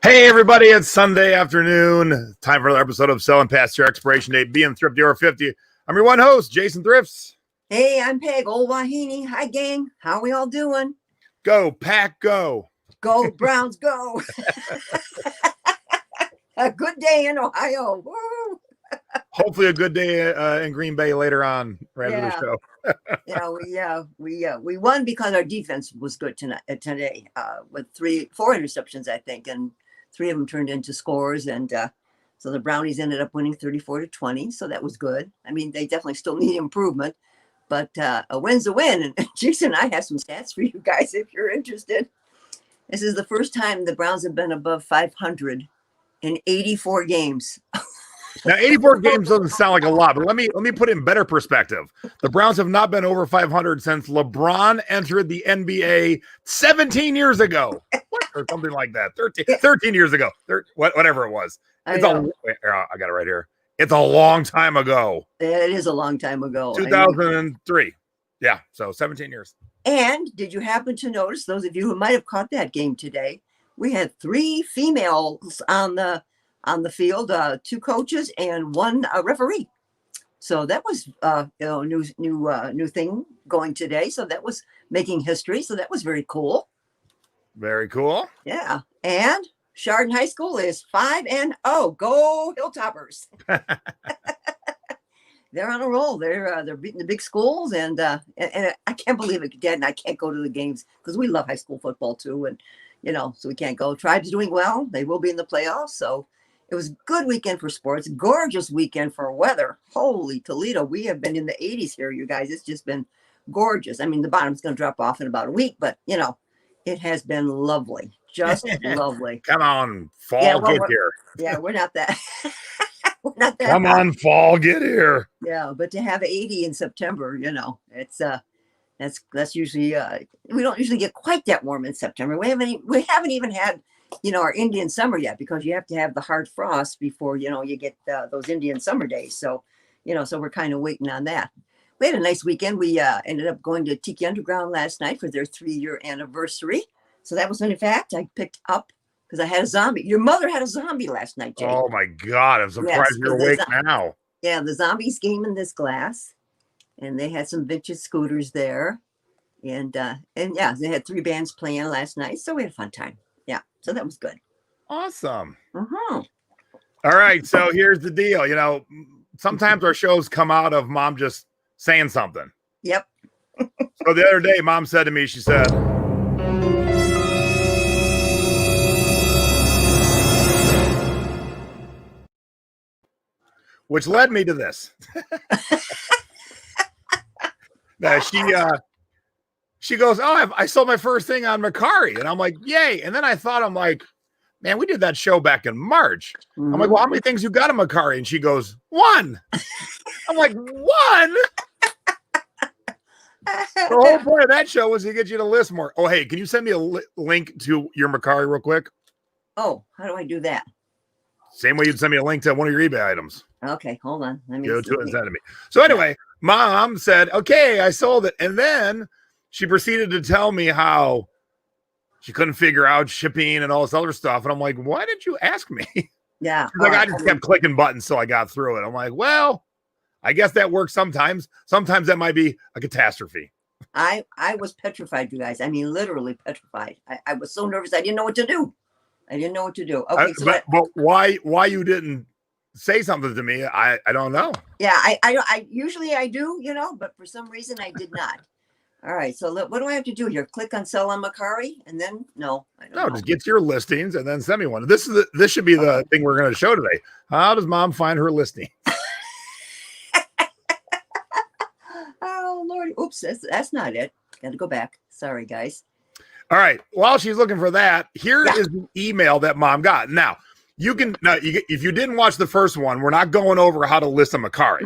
Hey, everybody, it's Sunday afternoon. Time for another episode of Selling Past Your Expiration Date, being Thrifty or 50. I'm your one host, Jason Thrifts. Hey, I'm Peg, old Wahine. Hi, gang. How we all doing? Go, Pack, go. Go, Browns, go. A good day in Ohio. Woo! Hopefully a good day in Green Bay later on, right after the show. We won because our defense was good today with 4 interceptions, I think, and 3 of them turned into scores. And so the Brownies ended up winning 34-20. So that was good. I mean, they definitely still need improvement, but a win's a win. And Jason and I have some stats for you guys if you're interested. This is the first time the Browns have been above 500 in 84 games. Now, 84 games doesn't sound like a lot, but let me put it in better perspective. The Browns have not been over 500 since LeBron entered the NBA 17 years ago, or something like that. 13 years ago, whatever it was. I got it right here. It's a long time ago. It is a long time ago. 2003. Yeah, so 17 years. And did you happen to notice, those of you who might have caught that game today, we had 3 females on the field, 2 coaches and 1 referee. So that was new thing going today. So that was making history. So that was very cool. Very cool. Yeah. And Chardon High School is 5-0. Go Hilltoppers. They're on a roll. They're beating the big schools, and I can't believe it, Dad. And I can't go to the games because we love high school football too, and so we can't go. Tribe's doing well. They will be in the playoffs. So it was a good weekend for sports. Gorgeous weekend for weather. Holy Toledo, we have been in the 80s here, you guys. It's just been gorgeous. I mean, the bottom's going to drop off in about a week, but it has been lovely. Just lovely. Come on, fall, get here. Yeah, we're not that. We're not that. Come hot. On, fall, get here. Yeah, but to have 80 in September, it's that's usually we don't usually get quite that warm in September. We haven't even had our Indian summer yet, because you have to have the hard frost before you get those Indian summer days. So so we're kind of waiting on that. We had a nice weekend. We ended up going to Tiki Underground last night for their 3-year anniversary. So that was, in fact, I picked up because I had a zombie. Your mother had a zombie last night, Jake. Oh, my God. I'm surprised you're awake now. Yeah, the zombies came in this glass, and they had some vintage scooters there. And yeah, they had 3 bands playing last night. So we had a fun time. Yeah, so that was good. Awesome. Uh-huh. All right, so here's the deal. Sometimes our shows come out of Mom just saying something. Yep. So the other day, Mom said to me, she said, which led me to this. Now, she goes, oh, I sold my first thing on Mercari. And I'm like, yay. And then I thought, I'm like, man, we did that show back in March. Mm-hmm. I'm like, well, how many things you got on Mercari? And she goes, 1. I'm like, 1? The whole point of that show was to get you to list more. Oh, hey, can you send me a link to your Mercari real quick? Oh, how do I do that? Same way you'd send me a link to one of your eBay items. Okay, hold on. Let me go to it and send it to me. So anyway, Mom said, okay, I sold it. And then she proceeded to tell me how she couldn't figure out shipping and all this other stuff. And I'm like, why did you ask me? Yeah. She's like, I just kept clicking buttons till I got through it. I'm like, well, I guess that works sometimes. Sometimes that might be a catastrophe. I was petrified, you guys. I mean, literally petrified. I was so nervous. I didn't know what to do. Okay, but why you didn't say something to me? I don't know. Yeah, I usually I do, but for some reason I did not. All right, so what do I have to do here? Click on sell on Mercari, and then I don't know. Just get your listings and then send me one. This should be the thing we're going to show today. How does Mom find her listing? Oh Lord! Oops, that's not it. Got to go back. Sorry, guys. All right. While she's looking for that, here is the email that Mom got. Now, if you didn't watch the first one, we're not going over how to list a Mercari.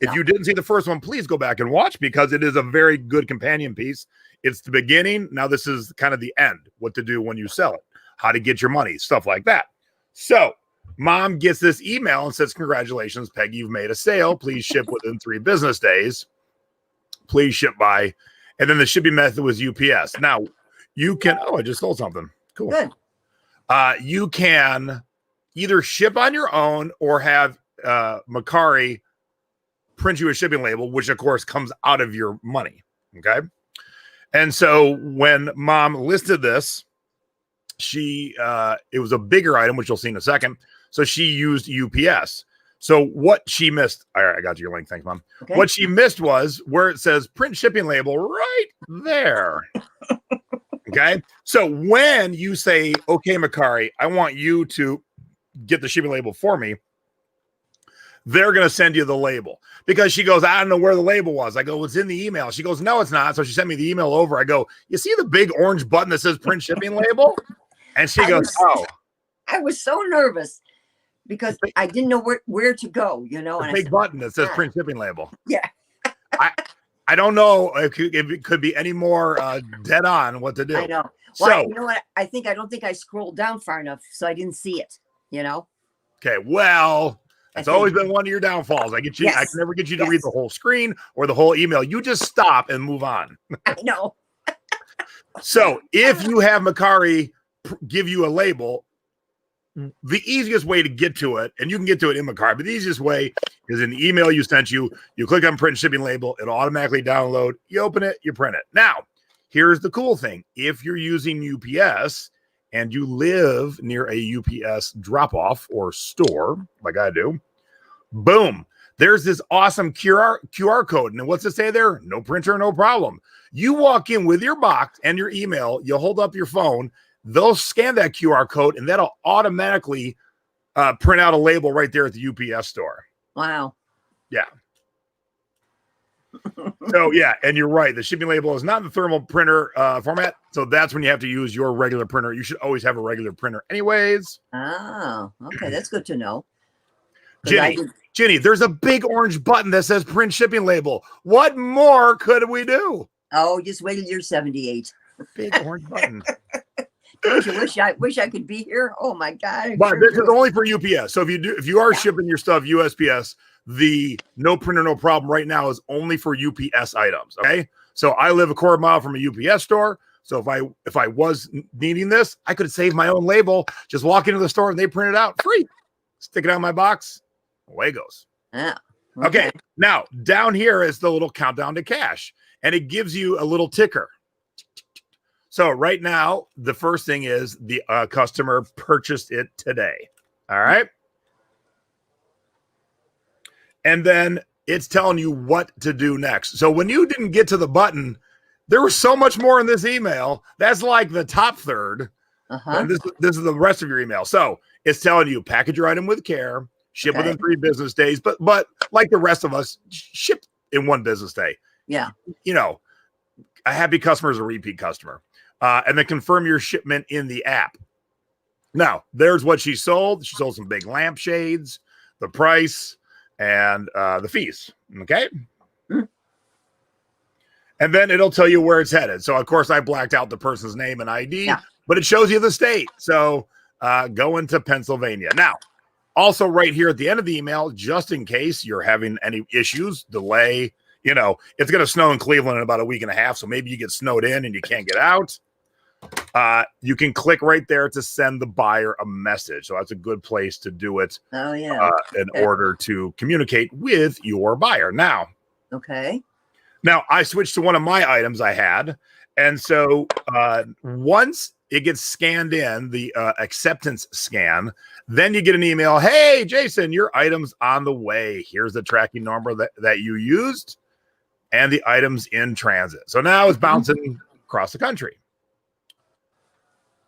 If you didn't see the first one, please go back and watch, because it is a very good companion piece. It's the beginning. Now this is kind of the end, what to do when you sell it, how to get your money, stuff like that. So Mom gets this email and says, congratulations, Peggy, you've made a sale. Please ship within 3 business days. Please ship by. And then the shipping method was UPS. Now you can, I just sold something. Cool. Good. You can either ship on your own or have Mercari print you a shipping label, which of course comes out of your money. Okay. And so when Mom listed this, it was a bigger item, which you'll see in a second. So she used UPS. So what she missed, all right, I got your link. Thanks, Mom. Okay. What she missed was where it says print shipping label right there. Okay. So when you say, okay, Mercari, I want you to get the shipping label for me, they're going to send you the label, because she goes, I don't know where the label was. I go, it's in the email. She goes, no, it's not. So she sent me the email over. I go, you see the big orange button that says print shipping label? And she goes, oh. I was so nervous because I didn't know where to go, you know. The big button that says print shipping label. Yeah. I don't know if it could be any more dead on what to do. I know. Well, you know what? I don't think I scrolled down far enough, so I didn't see it, you know. Okay, well, that's always been one of your downfalls. I can never get you to read the whole screen or the whole email. You just stop and move on. I know. So if you have Mercari give you a label, the easiest way to get to it, and you can get to it in Mercari, but the easiest way is in the email you sent you click on print shipping label, it'll automatically download, you open it, you print it. Now, here's the cool thing. If you're using UPS and you live near a UPS drop-off or store, like I do, boom, there's this awesome QR code. And what's it say there? No printer, no problem. You walk in with your box and your email, you hold up your phone, they'll scan that QR code, and that'll automatically print out a label right there at the UPS store. Wow. Yeah. So, yeah, and you're right. The shipping label is not in the thermal printer format, so that's when you have to use your regular printer. You should always have a regular printer anyways. Oh, okay. That's good to know. Ginny, there's a big orange button that says print shipping label. What more could we do? Oh, just wait till you're 78. Big orange button. Don't you wish I could be here? Oh my God! But this is only for UPS. So if you are shipping your stuff USPS, the no printer, no problem right now is only for UPS items. Okay. So I live a quarter mile from a UPS store. So if I was needing this, I could save my own label. Just walk into the store and they print it out free. Stick it on my box. Away it goes. Yeah. Okay. Now down here is the little countdown to cash, and it gives you a little ticker. So right now, the first thing is the customer purchased it today. All right. And then it's telling you what to do next. So when you didn't get to the button, there was so much more in this email. That's like the top third. And this is the rest of your email. So it's telling you package your item with care, ship within 3 business days. But like the rest of us, ship in 1 business day. Yeah. You know, a happy customer is a repeat customer. And then confirm your shipment in the app. Now, there's what she sold. She sold some big lampshades, the price, and the fees. Okay. And then it'll tell you where it's headed. So, of course, I blacked out the person's name and ID, but it shows you the state. So, going to Pennsylvania. Now, also right here at the end of the email, just in case you're having any issues, delay, you know, it's going to snow in Cleveland in about a week and a half. So maybe you get snowed in and you can't get out. You can click right there to send the buyer a message. So that's a good place to do it. Oh, yeah. In order to communicate with your buyer. Now, I switched to one of my items I had. And so once it gets scanned in, the acceptance scan, then you get an email. Hey, Jason, your item's on the way. Here's the tracking number that you used and the items in transit. So now it's bouncing across the country.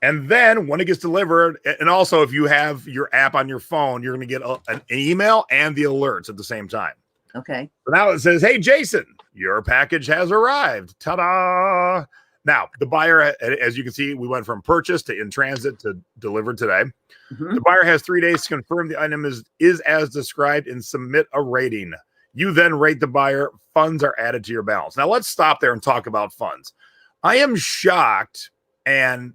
And then when it gets delivered, and also if you have your app on your phone, you're going to get an email and the alerts at the same time. Okay. So now it says, hey, Jason, your package has arrived. Ta-da! Now, the buyer, as you can see, we went from purchase to in transit to delivered today. The buyer has 3 days to confirm the item is as described and submit a rating. You then rate the buyer. Funds are added to your balance. Now, let's stop there and talk about funds. I am shocked, and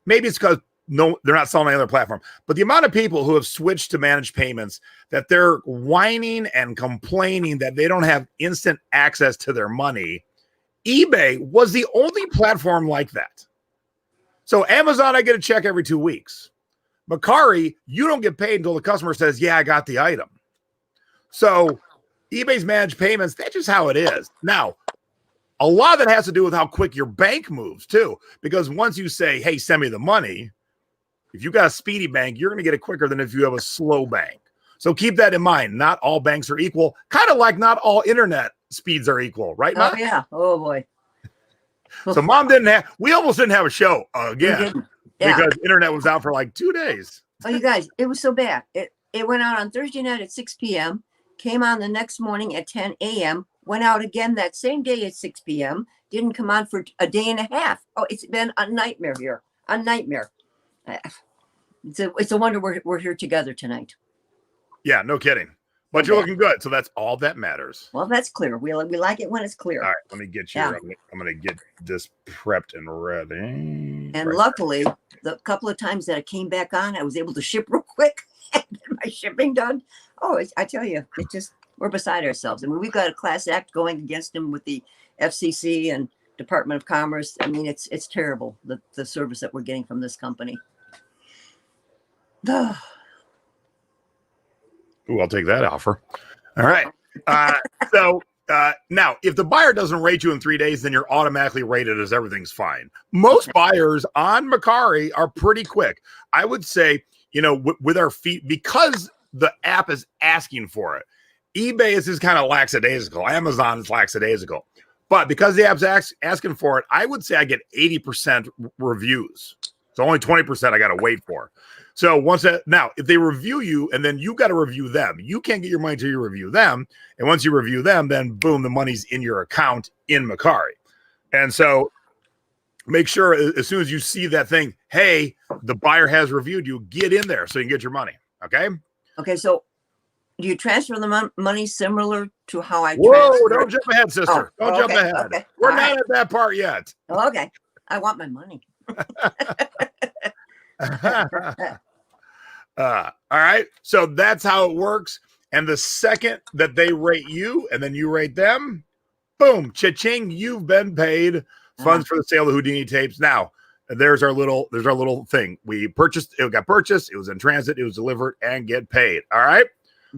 maybe it's because they're not selling on any other platform, but the amount of people who have switched to managed payments, that they're whining and complaining that they don't have instant access to their money. eBay was the only platform like that. So Amazon, I get a check every 2 weeks. Mercari, you don't get paid until the customer says, yeah, I got the item. So eBay's managed payments, that's just how it is. Now, a lot of that has to do with how quick your bank moves too, because once you say, hey, send me the money, if you got a speedy bank, you're going to get it quicker than if you have a slow bank. So keep that in mind. Not all banks are equal, kind of like not all internet speeds are equal, right, Mom? Oh, yeah. Oh, boy. So Mom we almost didn't have a show again because internet was out for like 2 days. Oh, you guys, it was so bad. It went out on Thursday night at 6 p.m., came on the next morning at 10 a.m., went out again that same day at 6 p.m., didn't come on for a day and a half. Oh, it's been a nightmare here. A nightmare. It's a wonder we're here together tonight. Yeah, no kidding. But you're looking good, so that's all that matters. Well, that's clear. We like it when it's clear. All right, let me get you. Yeah. I'm going to get this prepped and ready. And luckily, the couple of times that I came back on, I was able to ship real quick and get my shipping done. Oh, I tell you, we're beside ourselves. I mean, we've got a class act going against them with the FCC and Department of Commerce. I mean, it's terrible, the service that we're getting from this company. Ooh, I'll take that offer. All right. So now, if the buyer doesn't rate you in 3 days, then you're automatically rated as everything's fine. Most buyers on Mercari are pretty quick. I would say, with our feet, because the app is asking for it. eBay is just kind of lackadaisical. Amazon is lackadaisical. But because the app's asking for it, I would say I get 80% reviews. So only 20% I got to wait for. So now, if they review you and then you got to review them, you can't get your money until you review them. And once you review them, then boom, the money's in your account in Mercari. And so make sure as soon as you see that thing, hey, the buyer has reviewed you, get in there so you can get your money. Okay. Okay. So do you transfer the money similar to how I Whoa, don't jump ahead, sister. Don't jump ahead. Okay. We're not at that part yet. Okay. I want my money. All right. So that's how it works. And the second that they rate you and then you rate them, boom, cha-ching, you've been paid. Funds for the sale of Houdini tapes. Now, there's our little thing. It got purchased, it was in transit, it was delivered, and get paid. All right.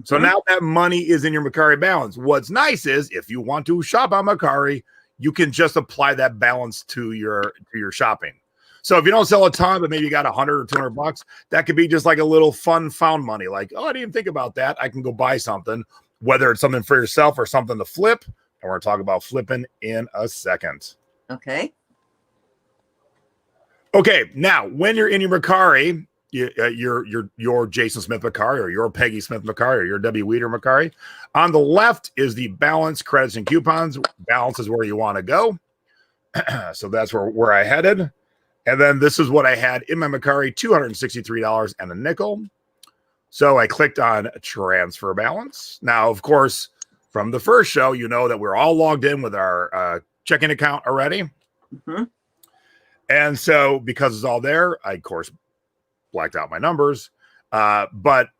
So now that money is in your Mercari balance. What's nice is if you want to shop on Mercari, you can just apply that balance to your shopping. So if you don't sell a ton, but maybe you got $100 or $200, that could be just like a little fun found money. Like, oh, I didn't even think about that. I can go buy something, whether it's something for yourself or something to flip. And we're going to talk about flipping in a second. Okay. Okay. Now, when you're in your Mercari, your Jason Smith Mercari or your Peggy Smith Mercari or your Debbie Weeder Mercari, on the left is the balance, credits, and coupons. Balance is where you want to go. So that's where I headed. And then this is what I had in my Mercari, $263 and a nickel. So I clicked on transfer balance. Now, of course, from the first show, you know that we're all logged in with our checking account already. Mm-hmm. And so because it's all there, I, of course, blacked out my numbers. But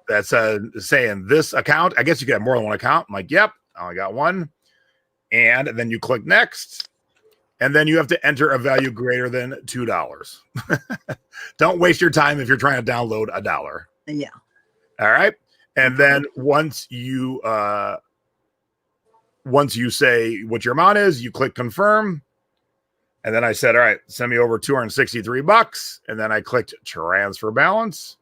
that's saying this account, I guess you can have more than one account. I'm like, yep, I only got one. And then you click next. And then you have to enter a value greater than $2. Don't waste your time if you're trying to download $1. Yeah. All right. And then once you say what your amount is, you click confirm. And then I said, all right, send me over $263. And then I clicked transfer balance.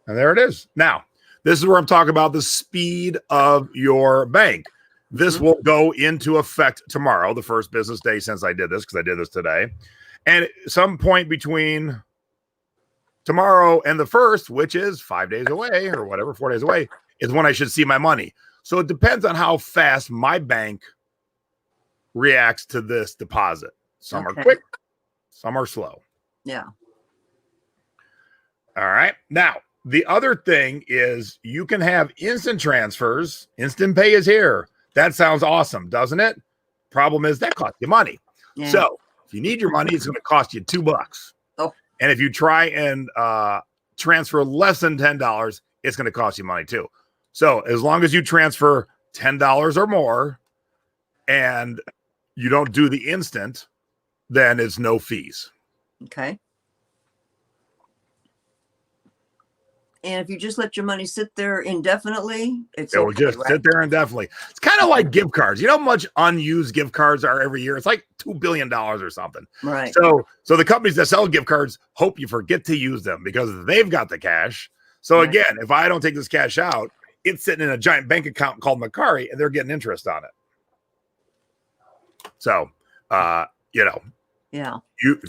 And there it is. Now, this is where I'm talking about the speed of your bank. This will go into effect tomorrow, the first business day since I did this, because I did this today. And at some point between tomorrow and the first, which is 5 days away or whatever, 4 days away, is when I should see my money. So it depends on how fast my bank reacts to this deposit. Some are quick, some are slow. Yeah. All right. Now, the other thing is you can have instant transfers. Instant pay is here. That sounds awesome, doesn't it? Problem is that costs you money. Yeah. So if you need your money, it's going to cost you $2. Oh. And if you try and transfer less than $10, it's going to cost you money too. So as long as you transfer $10 or more and you don't do the instant, then it's no fees. Okay. And if you just let your money sit there indefinitely, it will just sit there indefinitely. It's kind of like gift cards. You know how much unused gift cards are every year? It's like $2 billion or something. Right. So the companies that sell gift cards hope you forget to use them because they've got the cash. So again, if I don't take this cash out, it's sitting in a giant bank account called Mercari, and they're getting interest on it. So, if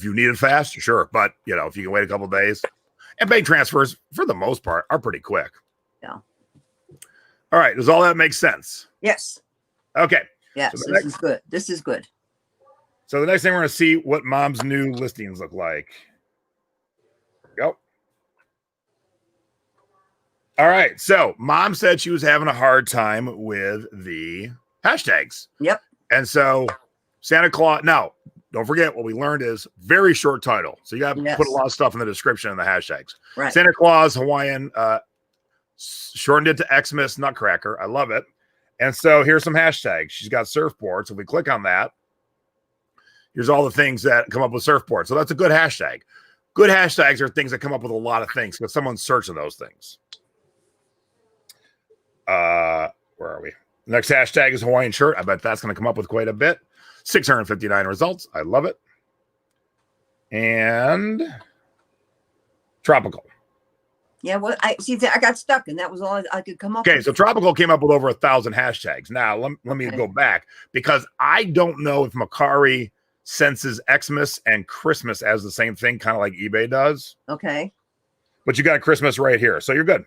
you need it fast, sure. But, if you can wait a couple of days. And bank transfers, for the most part, are pretty quick. Yeah. All right. Does all that make sense? Yes. Okay. Yes, so this is good. This is good. So the next thing we're going to see what Mom's new listings look like. Go. All right. So Mom said she was having a hard time with the hashtags. Yep. And so Santa Claus. Now, don't forget what we learned is very short title. So you got to put a lot of stuff in the description and the hashtags. Right. Santa Claus, Hawaiian, shortened it to Xmas Nutcracker. I love it. And so here's some hashtags. She's got surfboard. So if we click on that, here's all the things that come up with surfboard. So that's a good hashtag. Good hashtags are things that come up with a lot of things because someone's searching those things. Where are we? The next hashtag is Hawaiian shirt. I bet that's going to come up with quite a bit. 659 results. I love it. And tropical. Yeah, well, I got stuck, and that was all I could come up with. Okay, so tropical came up with over 1,000 hashtags. Now, let me go back because I don't know if Mercari senses Xmas and Christmas as the same thing, kind of like eBay does. Okay. But you got Christmas right here, so you're good.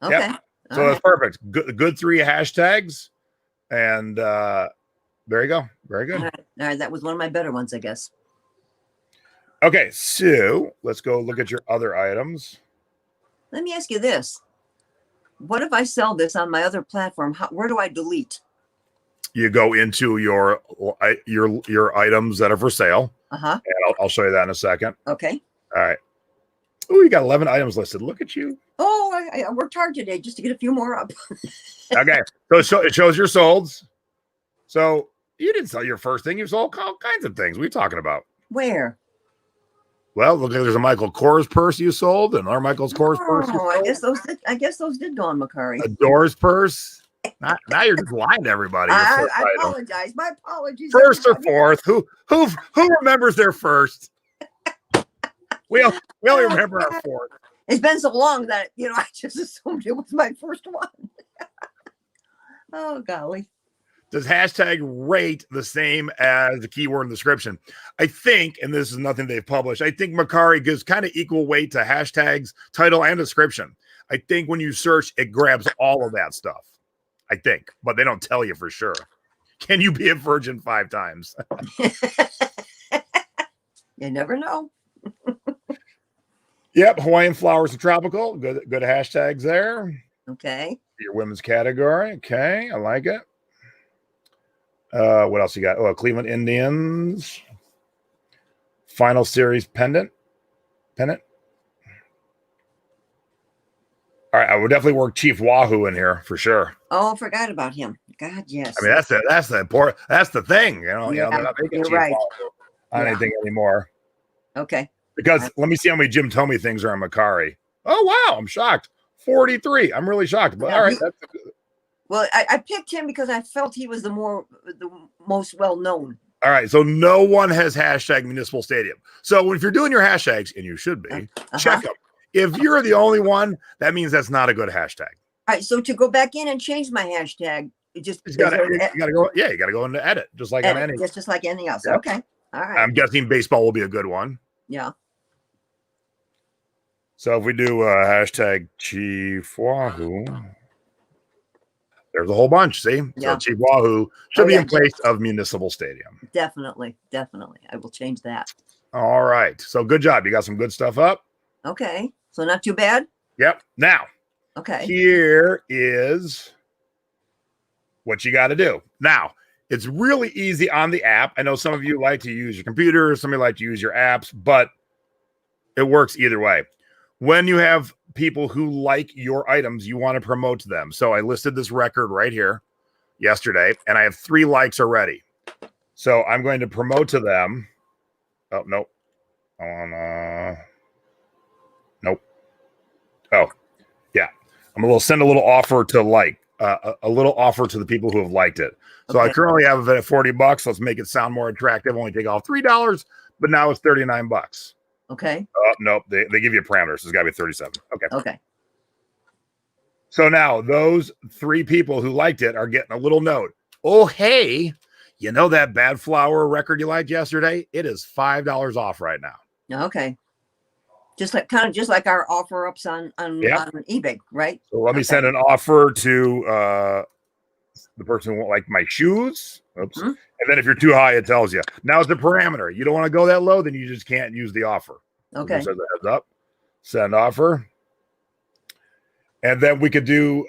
Okay. Yep. So that's perfect. Good 3 hashtags, and there you go. Very good. All right. That was one of my better ones, I guess. Okay, so let's go look at your other items. Let me ask you this. What if I sell this on my other platform? Where do I delete? You go into your items that are for sale. Uh-huh. And I'll show you that in a second. Okay. All right. Oh, you got 11 items listed. Look at you. Oh, I worked hard today just to get a few more up. Okay. So it shows your solds. So you didn't sell your first thing. You sold all kinds of things. What are you talking about? Where? Well, look, there's a Michael Kors purse you sold, and our Michael's Kors purse. Oh, I guess those did go on Mercari. A Doors purse. Now you're just lying to everybody. I apologize. My apologies. First or fourth? Who remembers their first? We only remember our fourth. It's been so long that I just assumed it was my first one. Oh golly. Does hashtag rate the same as the keyword in the description? I think, and this is nothing they've published, I think Mercari gives kind of equal weight to hashtags, title, and description. I think when you search, it grabs all of that stuff. I think, but they don't tell you for sure. Can you be a virgin 5 times? You never know. Yep, Hawaiian flowers and tropical. Good hashtags there. Okay. Your women's category. Okay, I like it. What else you got? Oh, Cleveland Indians. Final series pendant. All right, I would definitely work Chief Wahoo in here for sure. Oh, I forgot about him. God, yes. I mean, that's the thing. They're not making Chief Wahoo on anything anymore. Okay. Because let me see how many Jim Tomey things are on Mercari. Oh wow, I'm shocked. 43. I'm really shocked. But all right, that's good. Well, I picked him because I felt he was the most well known. All right, so no one has hashtag municipal stadium. So if you're doing your hashtags, and you should be, check them. If you're the only one, that means that's not a good hashtag. All right, so to go back in and change my hashtag, you gotta go. Yeah, you gotta go into edit, just like on any. Just like anything else. Yep. Okay. All right. I'm guessing baseball will be a good one. Yeah. So if we do hashtag Chief Wahoo, there's a whole bunch. See, so Chief Wahoo should be in place of municipal stadium. Definitely. I will change that. All right. So good job. You got some good stuff up. Okay. So not too bad. Yep. Now, here is what you got to do. Now, it's really easy on the app. I know some of you like to use your computer, some of you like to use your apps, but it works either way. When you have people who like your items, you want to promote to them. So I listed this record right here yesterday, and I have 3 likes already. So I'm going to promote to them Oh, nope. On nope. Oh, yeah. I'm a little send a little offer to like a little offer to the people who have liked it. So I currently have it at $40. Let's make it sound more attractive. Only take off $3, but now it's $39. Okay. Nope. They give you parameters. So it's got to be 37. Okay. Okay. So now those 3 people who liked it are getting a little note. Oh, hey, you know that Bad Flower record you liked yesterday? It is $5 off right now. Okay. Just like our offer ups on eBay, right? So let me send an offer to the person who won't like my shoes. Oops. Mm-hmm. And then if you're too high, it tells you. Now it's the parameter. You don't want to go that low, then you just can't use the offer. Okay. So heads up. Send offer. And then we could do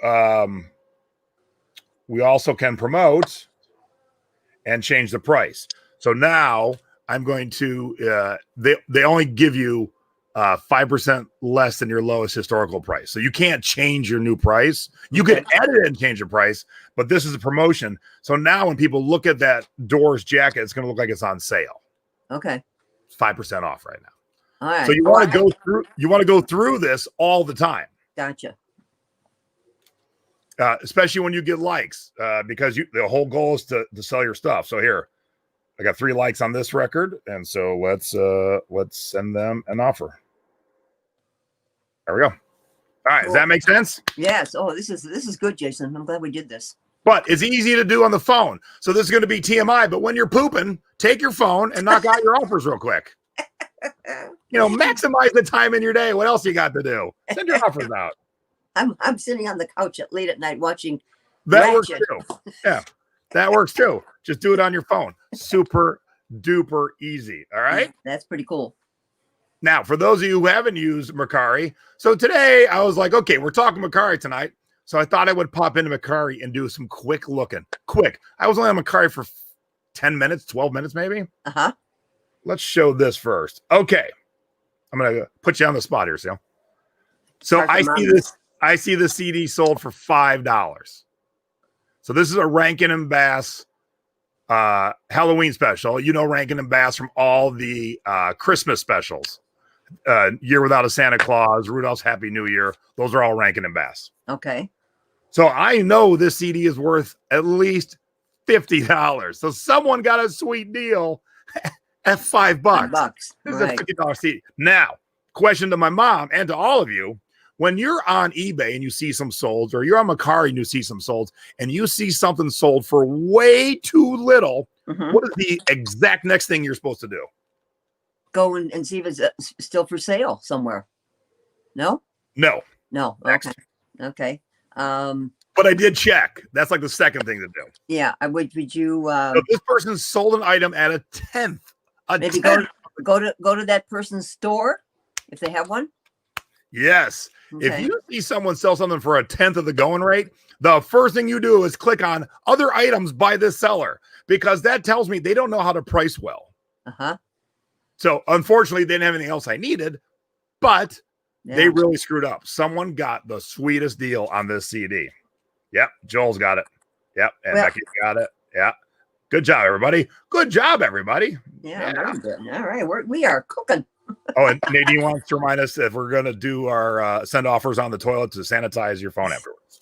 we also can promote and change the price. So now I'm going to they only give you 5% less than your lowest historical price. So you can't change your new price. You can edit it and change the price, but this is a promotion. So now when people look at that Doors jacket, it's going to look like it's on sale. Okay. It's 5% off right now. All right. So you want to go through this all the time. Gotcha. Especially when you get likes, because the whole goal is to sell your stuff. So here, I got 3 likes on this record, and so let's send them an offer. There we go. All right, cool. Does that make sense? Yes. Oh, this is good, Jason. I'm glad we did this. But it's easy to do on the phone. So this is going to be TMI. But when you're pooping, take your phone and knock out your offers real quick. Maximize the time in your day. What else you got to do? Send your offers out. I'm sitting on the couch late at night watching. That works too. Yeah, that works too. Just do it on your phone. Super duper easy. All right. That's pretty cool. Now, for those of you who haven't used Mercari, so today I was like, okay, we're talking Mercari tonight. So I thought I would pop into Mercari and do some quick looking. Quick. I was only on Mercari for 10 minutes, 12 minutes maybe. Uh-huh. Let's show this first. Okay. I'm going to put you on the spot here, Seal. So I see the CD sold for $5. So this is a Rankin and Bass Halloween special. Rankin and Bass from all the Christmas specials. Year Without a Santa Claus, Rudolph's Happy New Year. Those are all Rankin and Bass. Okay. So I know this CD is worth at least $50. So someone got a sweet deal at $5. $5. This is a $50 CD. Now, question to my mom and to all of you. When you're on eBay and you see some solds, or you're on Mercari and you see some solds, and you see something sold for way too little, what is the exact next thing you're supposed to do? Go and see if it's still for sale somewhere. No? No. Okay. Okay. But I did check. That's like the second thing to do. Yeah. Would you? So this person sold an item at a tenth. Maybe go to that person's store if they have one. Yes. Okay. If you see someone sell something for a tenth of the going rate, the first thing you do is click on other items by this seller, because that tells me they don't know how to price well. Uh-huh. So unfortunately, they didn't have anything else I needed, but they really screwed up. Someone got the sweetest deal on this CD. Yep. Joel's got it. Yep. And Becky got it. Yeah. Good job, everybody. Good job, everybody. Yeah. Very good. All right. We are cooking. Oh, and Nadine wants to remind us if we're going to do our send offers on the toilet to sanitize your phone afterwards.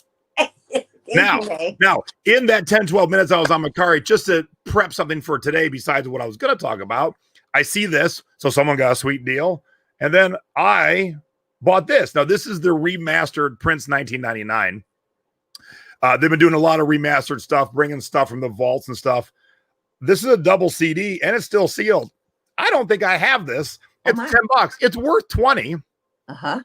Now, in that 10, 12 minutes I was on Mercari, just to prep something for today besides what I was going to talk about, I see this. So someone got a sweet deal. And then I bought this. Now, this is the remastered Prince 1999. They've been doing a lot of remastered stuff, bringing stuff from the vaults and stuff. This is a double CD, and it's still sealed. I don't think I have this. It's $10. It's worth $20. Uh-huh.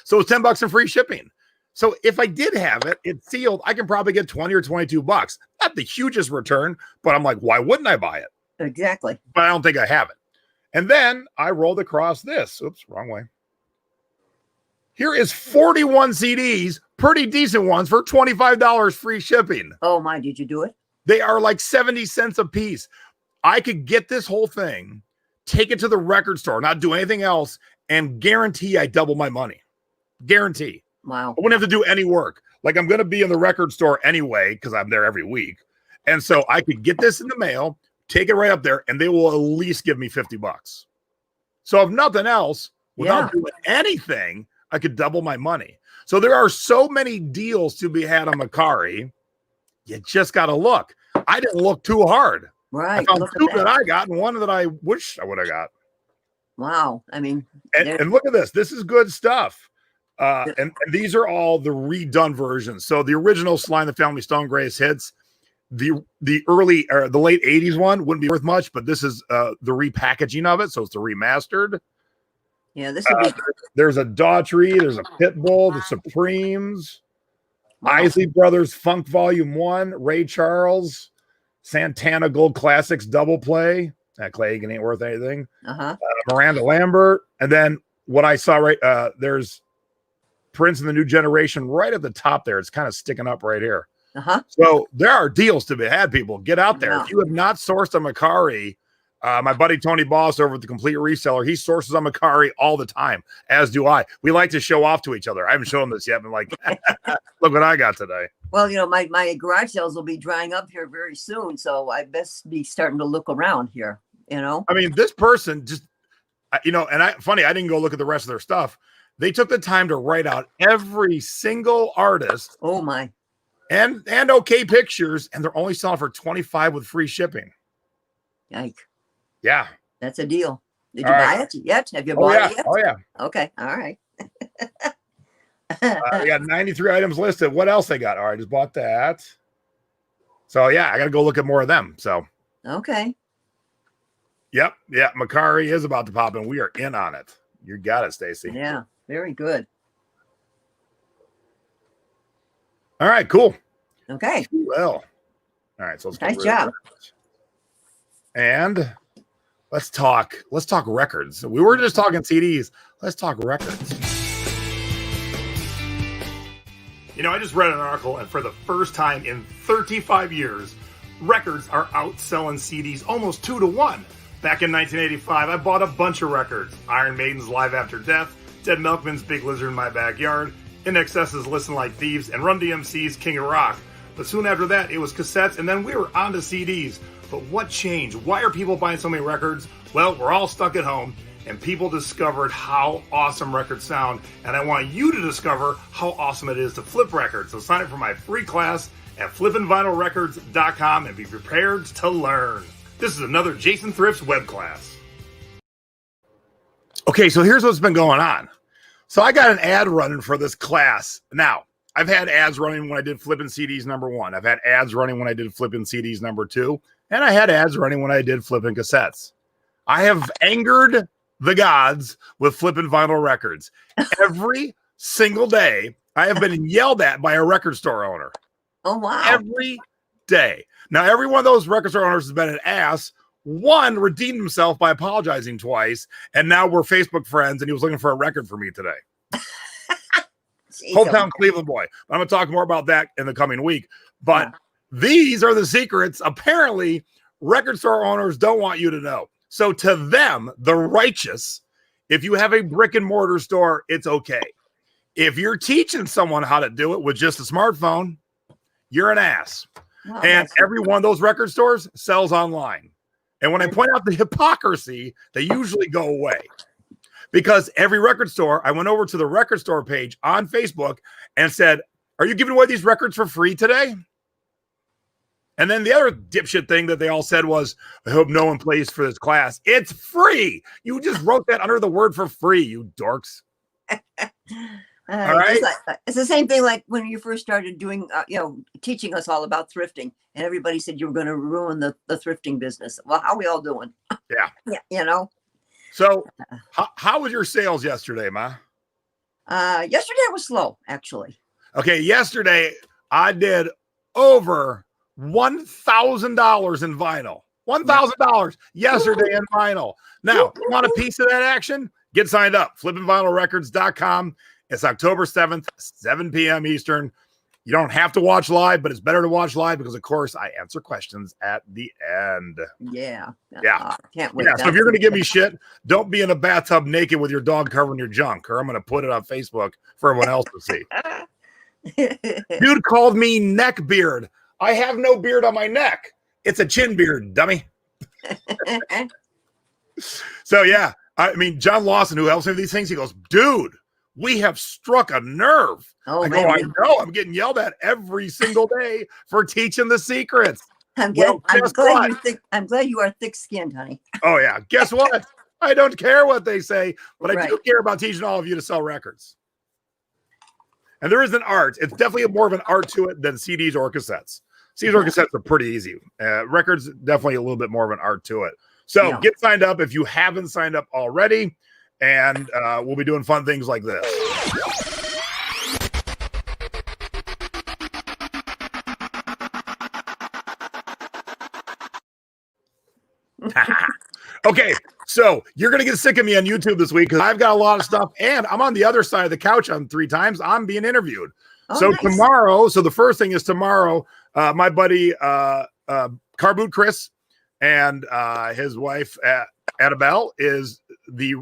So it's $10 in free shipping. So if I did have it, it's sealed, I can probably get $20 or $22. Not the hugest return, but I'm like, why wouldn't I buy it? Exactly. But I don't think I have it. And then I rolled across this. Oops, wrong way. Here is 41 CDs, pretty decent ones, for $25 free shipping. Oh my, did you do it? They are like 70 cents a piece. I could get this whole thing, take it to the record store, not do anything else, and guarantee I double my money. Guarantee. Wow. I wouldn't have to do any work. Like, I'm going to be in the record store anyway, because I'm there every week. And so I could get this in the mail, take it right up there, and they will at least give me $50. So if nothing else, without doing anything, I could double my money. So there are so many deals to be had on Mercari. You just got to look. I didn't look too hard. Right. I found two that I got and one that I wish I would have got. Wow. I mean, and look at this. This is good stuff. And these are all the redone versions. So the original Sly and the Family Stone greatest hits, the early or the late 80s one wouldn't be worth much, but this is the repackaging of it. So it's the remastered. Yeah, this would be. There's a Daughtry, there's a Pitbull, the Supremes, Isley Brothers Funk Volume 1, Ray Charles, Santana Gold Classics Double Play. That Clay Aiken ain't worth anything. Miranda Lambert. And then what I saw there's Prince and the New Generation right at the top there. It's kind of sticking up right here. So there are deals to be had, people. Get out there. If you have not sourced a Mercari, my buddy Tony Boss over at the Complete Reseller, he sources on Mercari all the time, as do I. We like to show off to each other. I haven't shown this yet. I'm like, look what I got today. Well, my garage sales will be drying up here very soon, so I best be starting to look around here, I mean, this person just, funny, I didn't go look at the rest of their stuff. They took the time to write out every single artist. Oh, my. And okay pictures, and they're only selling for $25 with free shipping. Yike. Yeah. That's a deal. Did you buy it yet? Have you bought it yet? Oh, yeah. Okay. All right. We got 93 items listed. What else they got? All right, I just bought that. So, yeah, I got to go look at more of them. So. Okay. Yep. Yeah, Mercari is about to pop, and we are in on it. You got it, Stacy. Yeah, very good. All right, cool. Okay. Well, all right, so let's nice job. And let's talk records. We were just talking CDs. Let's talk records. I just read an article, and for the first time in 35 years, records are outselling CDs almost 2 to 1. Back in 1985, I bought a bunch of records. Iron Maiden's Live After Death, Dead Milkman's Big Lizard in My Backyard, INXS's Listen Like Thieves, and Run DMC's King of Rock. But soon after that, it was cassettes, and then we were on to CDs. But what changed? Why are people buying so many records? Well, we're all stuck at home, and people discovered how awesome records sound, and I want you to discover how awesome it is to flip records. So sign up for my free class at flippinvinylrecords.com and be prepared to learn. This is another Jason Thrift's web class. Okay, so here's what's been going on. So I got an ad running for this class. Now, I've had ads running when I did Flippin' CDs #1. I've had ads running when I did Flippin' CDs #2. And I had ads running when I did Flippin' Cassettes. I have angered the gods with Flippin' Vinyl Records. Every single day, I have been yelled at by a record store owner. Oh, wow. Every day. Now, every one of those record store owners has been an ass. One redeemed himself by apologizing twice, and now we're Facebook friends, and he was looking for a record for me today. Hometown Cleveland boy. I'm going to talk more about that in the coming week. But these are the secrets. Apparently, record store owners don't want you to know. So to them, the righteous, if you have a brick and mortar store, it's okay. If you're teaching someone how to do it with just a smartphone, you're an ass. Wow, and every one of those record stores sells online. And when I point out the hypocrisy, they usually go away. Because every record store, I went over to the record store page on Facebook and said, are you giving away these records for free today? And then the other dipshit thing that they all said was, I hope no one plays for this class. It's free. You just wrote that under the word for free, you dorks. All right. It's the same thing like when you first started doing, teaching us all about thrifting, and everybody said you were going to ruin the thrifting business. Well, how are we all doing? Yeah. So how was your sales yesterday, Ma? Yesterday was slow, actually. Okay. Yesterday I did over $1,000 in vinyl. $1,000 yesterday in vinyl. Now, you want a piece of that action? Get signed up. flippinvinylrecords.com. It's October 7th, 7 p.m. Eastern. You don't have to watch live, but it's better to watch live because, of course, I answer questions at the end. Yeah. Can't wait. Yeah, so if you're going to give me shit, don't be in a bathtub naked with your dog covering your junk, or I'm going to put it on Facebook for everyone else to see. Dude called me neck beard. I have no beard on my neck. It's a chin beard, dummy. So, yeah. I mean, John Lawson, who helps me with these things, he goes, dude, we have struck a nerve. Oh, I man, go, I know. I'm getting yelled at every single day for teaching the secrets. I'm Well, guess glad what? I'm glad you are thick-skinned, honey. Oh, yeah. Guess what? I don't care what they say, but I do Right. care about teaching all of you to sell records. And there is an art. It's definitely more of an art to it than CDs or cassettes. CDs or cassettes are pretty easy. Records, definitely a little bit more of an art to it. So get signed up if you haven't signed up already. And we'll be doing fun things like this. Okay, so you're going to get sick of me on YouTube this week because I've got a lot of stuff. And I'm on the other side of the couch on 3 times. I'm being interviewed. Oh, so nice. Tomorrow, so the first thing is tomorrow, my buddy Car Boot Chris and his wife Annabelle is the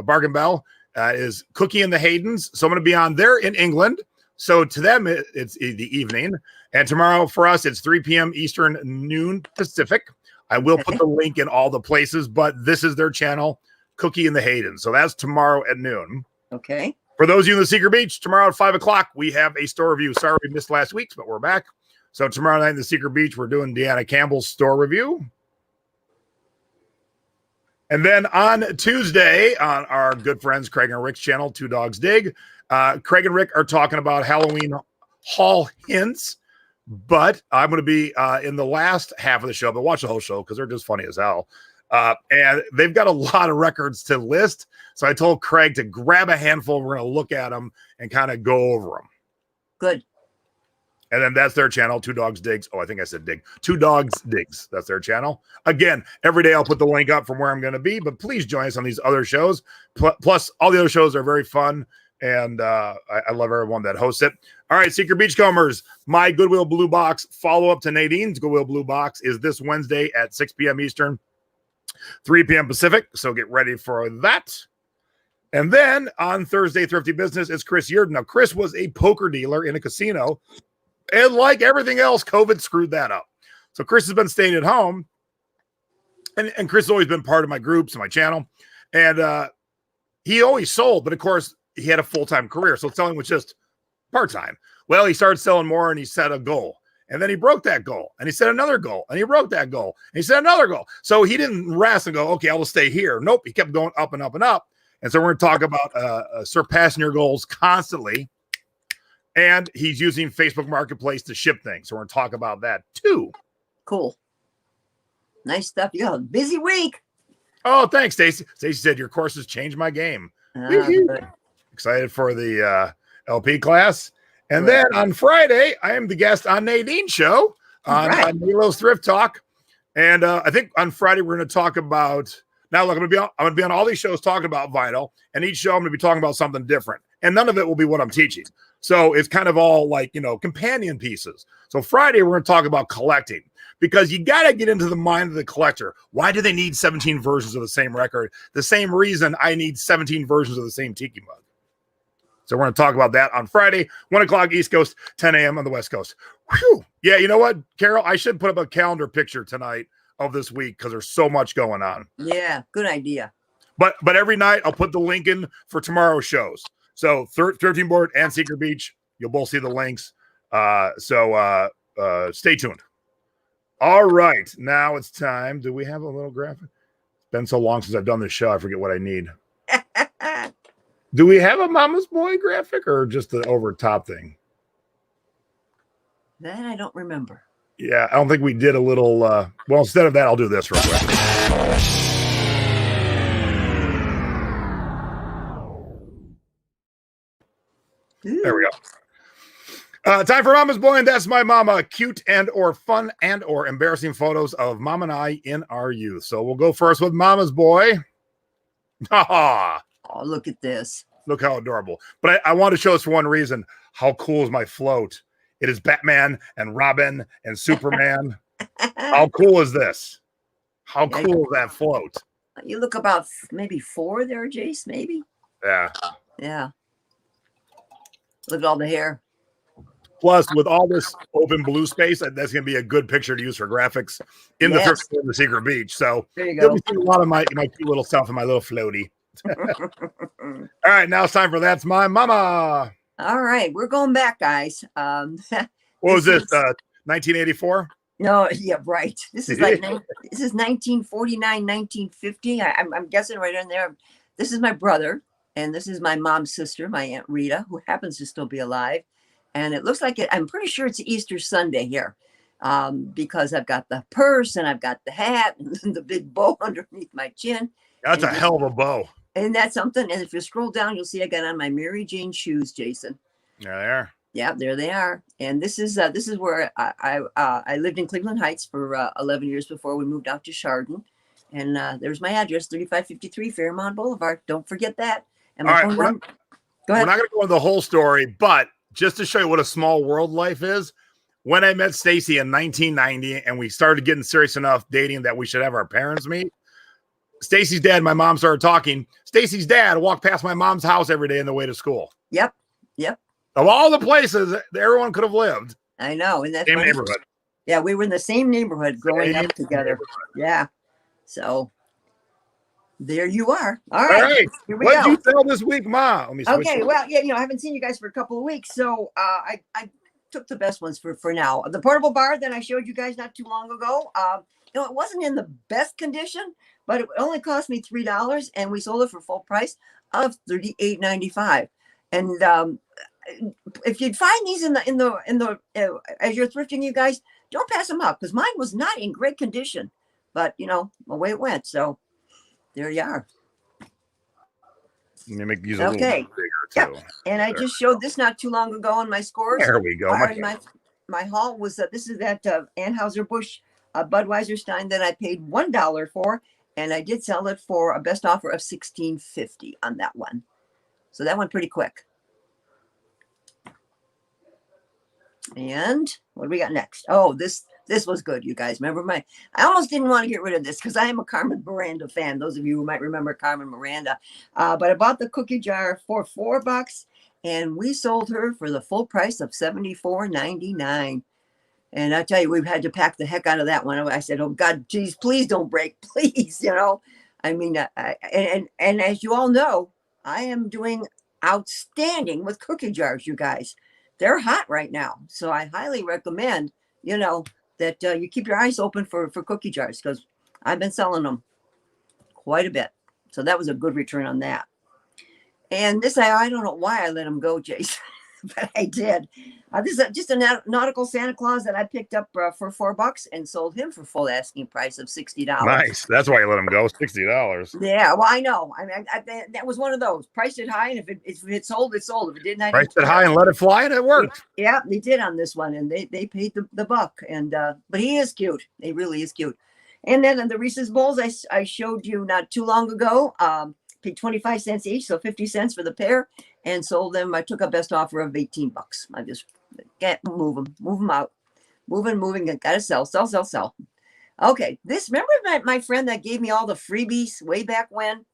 Bargain Bell is Cookie and the Haydens. So I'm going to be on there in England. So to them, it's the evening. And tomorrow for us, it's 3 p.m. Eastern, noon Pacific. I will put the link in all the places, but this is their channel, Cookie and the Haydens. So that's tomorrow at noon. Okay. For those of you in the Secret Beach, tomorrow at 5 o'clock, we have a store review. Sorry we missed last week's, but we're back. So tomorrow night in the Secret Beach, we're doing Deanna Campbell's store review. And then on Tuesday, on our good friends Craig and Rick's channel, Two Dogs Dig, Craig and Rick are talking about Halloween haul hints. But I'm going to be in the last half of the show, but watch the whole show because they're just funny as hell. And they've got a lot of records to list. So I told Craig to grab a handful. We're going to look at them and kind of go over them. Good. And then that's their channel, Two Dogs Digs. Oh, I think I said dig. Two Dogs Digs. That's their channel. Again, every day I'll put the link up from where I'm going to be, but please join us on these other shows. Plus, all the other shows are very fun. And I love everyone that hosts it. All right, Secret Beachcombers, my Goodwill Blue Box follow-up to Nadine's Goodwill Blue Box is this Wednesday at 6 p.m. Eastern, 3 p.m. Pacific. So get ready for that. And then on Thursday, Thrifty Business, it's Chris Yearden. Now, Chris was a poker dealer in a casino. And like everything else, COVID screwed that up. So Chris has been staying at home. And Chris has always been part of my groups and my channel. And he always sold, but of course, he had a full-time career. So selling was just part-time. Well, he started selling more and he set a goal. And then he broke that goal. And he set another goal. And he broke that goal. And he set another goal. So he didn't rest and go, okay, I'll stay here. Nope. He kept going up and up and up. And so we're going to talk about surpassing your goals constantly. And he's using Facebook Marketplace to ship things. So we're going to talk about that too. Cool. Nice stuff. You got a busy week. Oh, thanks, Stacy. Stacy said your courses changed my game. Good. Excited for the LP class. And then on Friday, I am the guest on Nadine's show on Milo's Thrift Talk. And I think on Friday, we're going to talk about, now look, I'm going to be on all these shows talking about vinyl. And each show I'm going to be talking about something different. And none of it will be what I'm teaching. So it's kind of all like, companion pieces. So Friday, we're going to talk about collecting. Because you got to get into the mind of the collector. Why do they need 17 versions of the same record? The same reason I need 17 versions of the same tiki mug. So we're going to talk about that on Friday, 1 o'clock East Coast, 10 a.m. on the West Coast. Whew. Yeah, you know what, Carol? I should put up a calendar picture tonight of this week because there's so much going on. Yeah, good idea. But every night I'll put the link in for tomorrow's shows. So 13 Board and Secret Beach, you'll both see the links. So stay tuned. All right, now it's time. Do we have a little graphic? It's been so long since I've done this show, I forget what I need. Do we have a Mama's Boy graphic or just the over top thing? That I don't remember. Yeah, I don't think we did a little. Well, instead of that, I'll do this real quick. Ooh. There we go. Time for Mama's Boy, and that's my mama. Cute and or fun and or embarrassing photos of Mom and I in our youth. So we'll go first with Mama's Boy. Ha! Oh, look at this. Look how adorable. But I want to show us for one reason. How cool is my float? It is Batman and Robin and Superman. How cool is this? How cool is that float? You look about maybe 4 there, Jace, maybe? Yeah. Yeah. Look at all the hair. Plus, with all this open blue space, that's going to be a good picture to use for graphics in the Yes. in the secret beach. So There you you'll go. be seeing a lot of my cute little stuff in my little floaty. All right, now it's time for That's My Mama. All right, we're going back, guys. What was this? 1984? No, yeah, right. This is like this is 1949, 1950. I'm guessing right in there. This is my brother, and this is my mom's sister, my Aunt Rita, who happens to still be alive. And it looks like I'm pretty sure it's Easter Sunday here, because I've got the purse and I've got the hat and the big bow underneath my chin. That's a hell of a bow. And that's something. And if you scroll down, you'll see I got on my Mary Jane shoes, Jason. There they are. Yeah, there they are. And this is where I lived in Cleveland Heights for 11 years before we moved out to Chardon. And there's my address, 3553 Fairmont Boulevard. Don't forget that. And my phone number. Go ahead. We're not going to go into the whole story, but just to show you what a small world life is, when I met Stacy in 1990 and we started getting serious enough dating that we should have our parents meet, Stacy's dad and my mom started talking. Stacy's dad walked past my mom's house every day on the way to school. Yep. Of all the places that everyone could have lived. I know. And that's same neighborhood. Yeah, we were in the same neighborhood growing up together. Yeah. So there you are. All right. Here we What go. did you sell this week, Ma? Let me switch Okay. Well, yeah, I haven't seen you guys for a couple of weeks. So I took the best ones for now. The portable bar that I showed you guys not too long ago, it wasn't in the best condition, but it only cost me $3, and we sold it for full price of $38.95. And if you find these in the as you're thrifting, you guys don't pass them up, because mine was not in great condition, but away it went. So there you are. Let me make these a little bigger too. Yep. And I just showed this not too long ago on my scores. There we go. My haul was this is that Anheuser-Busch Budweiser Stein that I paid $1 for, and I did sell it for a best offer of $16.50 on that one. So that went pretty quick. And what do we got next? Oh, this was good, you guys. Remember I almost didn't want to get rid of this because I am a Carmen Miranda fan. Those of you who might remember Carmen Miranda. But I bought the cookie jar for $4, and we sold her for the full price of $74.99. And I tell you, we've had to pack the heck out of that one. I said, oh God, geez, please don't break, please. I mean, and as you all know, I am doing outstanding with cookie jars, you guys. They're hot right now. So I highly recommend, that you keep your eyes open for cookie jars, because I've been selling them quite a bit. So that was a good return on that. And this, I don't know why I let them go, Jason, but I did. This is just a nautical Santa Claus that I picked up for $4 and sold him for full asking price of $60. Nice. That's why you let him go. $60. Yeah, well, I know. I mean, that was one of those. Priced it high, and if it sold, it sold. If it didn't, priced it high and let it fly, and it worked. Yeah, they did on this one, and they paid the buck. And but he is cute. He really is cute. And then the Reese's Bowls I showed you not too long ago. Paid 25 cents each, so 50 cents for the pair, and sold them. I took a best offer of $18. I just can't move them out. Moving, gotta sell. Okay, remember my friend that gave me all the freebies way back when?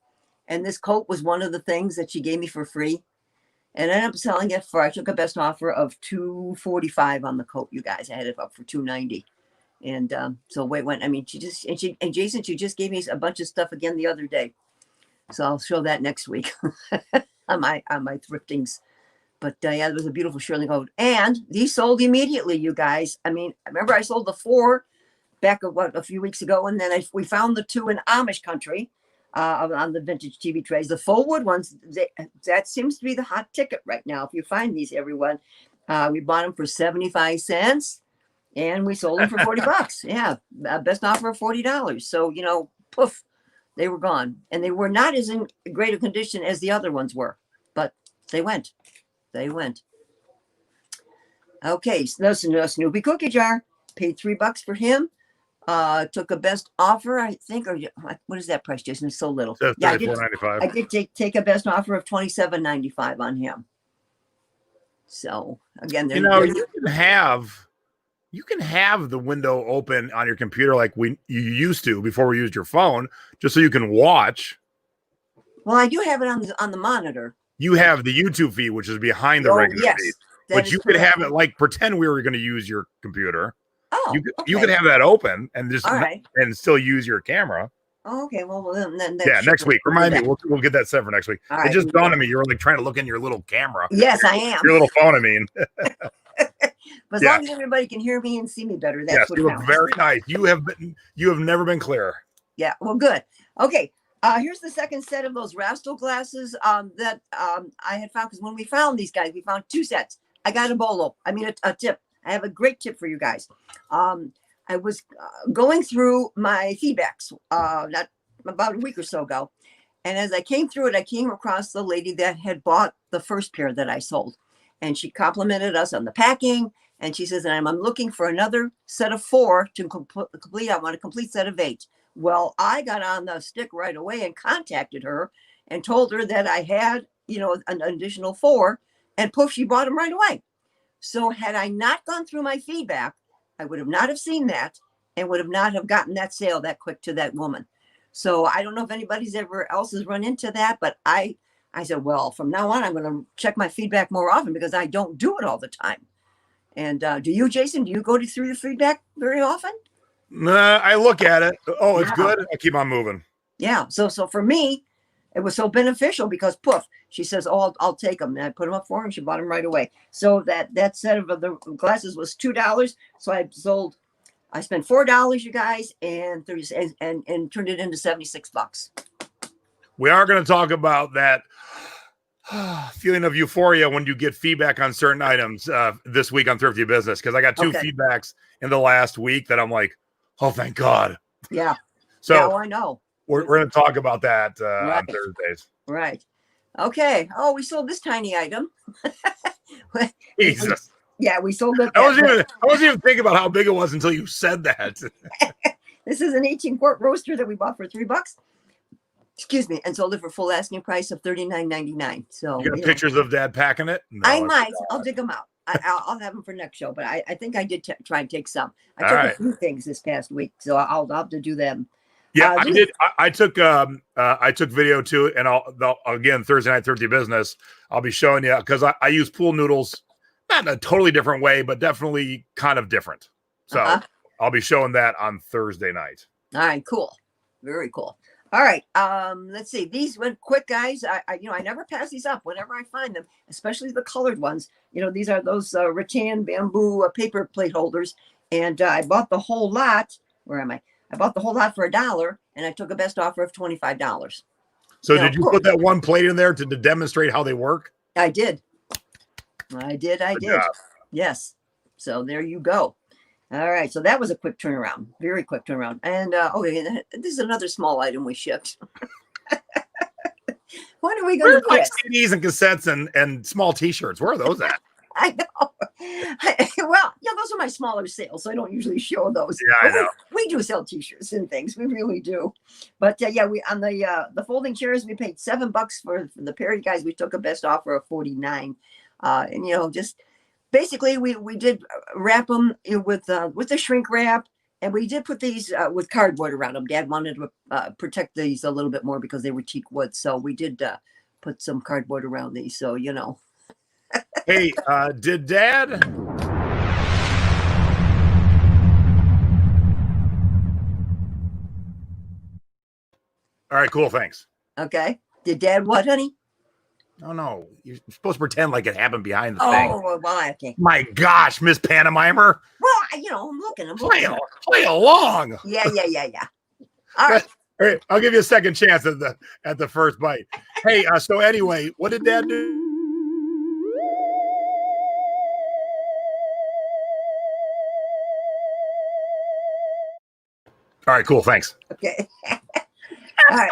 And this coat was one of the things that she gave me for free. And I ended up selling it I took a best offer of $245 on the coat, you guys. I had it up for $290. And so wait, when I mean, Jason, she just gave me a bunch of stuff again the other day. So I'll show that next week on my thriftings. But yeah, it was a beautiful Shirley coat. And these sold immediately, you guys. I mean, I remember I sold the 4 back a few weeks ago, and then we found the 2 in Amish country on the vintage TV trays. The full wood ones, that seems to be the hot ticket right now. If you find these, everyone, we bought them for 75 cents, and we sold them for $40. Yeah, best offer of $40. So poof. They were gone, and they were not as in great a condition as the other ones were, but they went. Okay, so that's a Snoopy cookie jar. Paid $3 for him. Took a best offer, I think, or what is that price, Jason? It's so little. Yeah, I did take a best offer of $27.95 on him. So again, you can have the window open on your computer like you used to before we used your phone, just so you can watch. Well, I do have it on the monitor. You have the YouTube feed, which is behind the regular feed. but you could have it like pretend we were going to use your computer. Oh, you could have that open and just and still use your camera. Oh, okay. Well, then next week. Remind me. We'll get that set for next week. It just dawned on me. You were like trying to look in your little camera. Yes, I am. Your little phone, I mean. But as long as everybody can hear me and see me better, that's what you look very nice. You have never been clearer. Yeah. Well, good. Okay. Here's the second set of those Rastal glasses that I had found, because when we found these guys, we found 2 sets. I got a bolo. I mean, a tip. I have a great tip for you guys. I was going through my feedbacks not about a week or so ago. And as I came through it, I came across the lady that had bought the first pair that I sold. And she complimented us on the packing. And she says, I'm looking for another set of 4 to complete. I want a complete set of 8. Well, I got on the stick right away and contacted her and told her that I had, an additional 4. And poof, she bought them right away. So had I not gone through my feedback, I would have not have seen that and would have not have gotten that sale that quick to that woman. So I don't know if anybody's ever else has run into that, but I said, well, from now on, I'm going to check my feedback more often because I don't do it all the time. And do you, Jason, do you go through the feedback very often? Nah, I look at it. Oh, it's good. I keep on moving. Yeah. So for me, it was so beneficial because poof, she says, oh, I'll take them. And I put them up for her and she bought them right away. So that set of the glasses was $2. So I spent $4, you guys, and turned it into $76. We are going to talk about that feeling of euphoria when you get feedback on certain items this week on Thrifty Business, because I got 2 feedbacks in the last week that I'm like, oh, thank God. Yeah. So I know. We're going to talk about that on Thursdays. Right. Okay. Oh, we sold this tiny item. Jesus. Yeah, we sold it. I wasn't even thinking about how big it was until you said that. This is an 18-quart roaster that we bought for $3. Excuse me, and sold it for full asking price of $39.99. So you got pictures of Dad packing it? No, I might. I'll dig them out. I'll have them for next show. But I think I did try and take some. I took a few things this past week, so I'll have to do them. Yeah, I did. I took video too, and again Thursday night Thrifty Business. I'll be showing you because I use pool noodles, not in a totally different way, but definitely kind of different. So I'll be showing that on Thursday night. All right, cool, very cool. All right, let's see. These went quick, guys. I never pass these up whenever I find them, especially the colored ones. These are those rattan bamboo paper plate holders, and I bought the whole lot. Where am I? I bought the whole lot for $1, and I took a best offer of $25. So did you put that one plate in there to demonstrate how they work? I did. Good job. Yes. So there you go. All right. So that was a quick turnaround, very quick turnaround. And this is another small item we shipped. What are we going to get? CDs and cassettes and small T-shirts. Where are those at? I know. Those are my smaller sales, so I don't usually show those. Yeah, I know. We do sell T-shirts and things. We really do. But we on the folding chairs, we paid $7 for the pair. You guys, we took a best offer of $49. And just basically we did wrap them with the shrink wrap, and we did put these with cardboard around them. Dad wanted to protect these a little bit more because they were teak wood, so we did put some cardboard around these. So Hey, did Dad? All right, cool. Thanks. Okay. Did Dad what, honey? Oh, no. You're supposed to pretend like it happened behind the thing. Oh, well, I can't. My gosh, Miss Pantomimer. Well, I'm looking. Play along. Yeah. All right. All right. I'll give you a second chance at the first bite. Hey, so anyway, what did Dad do? All right, cool. Thanks. Okay. All right.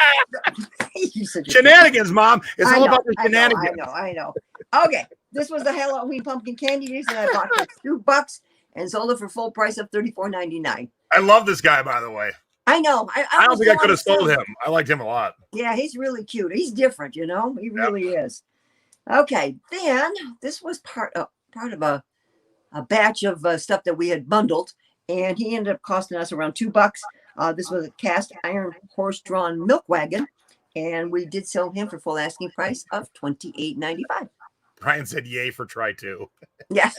Shenanigans, Mom. It's all about the shenanigans. I know. Okay. This was the Halloween pumpkin candy juice, and I bought it for $2 and sold it for full price of $34.99. I love this guy, by the way. I know. I don't think I could have sold him. I liked him a lot. Yeah, he's really cute. He's different, He really is. Okay. Then this was part of a batch of stuff that we had bundled, and he ended up costing us around $2. This was a cast iron horse-drawn milk wagon, and we did sell him for full asking price of $28.95. Brian said, "Yay for try two." Yeah.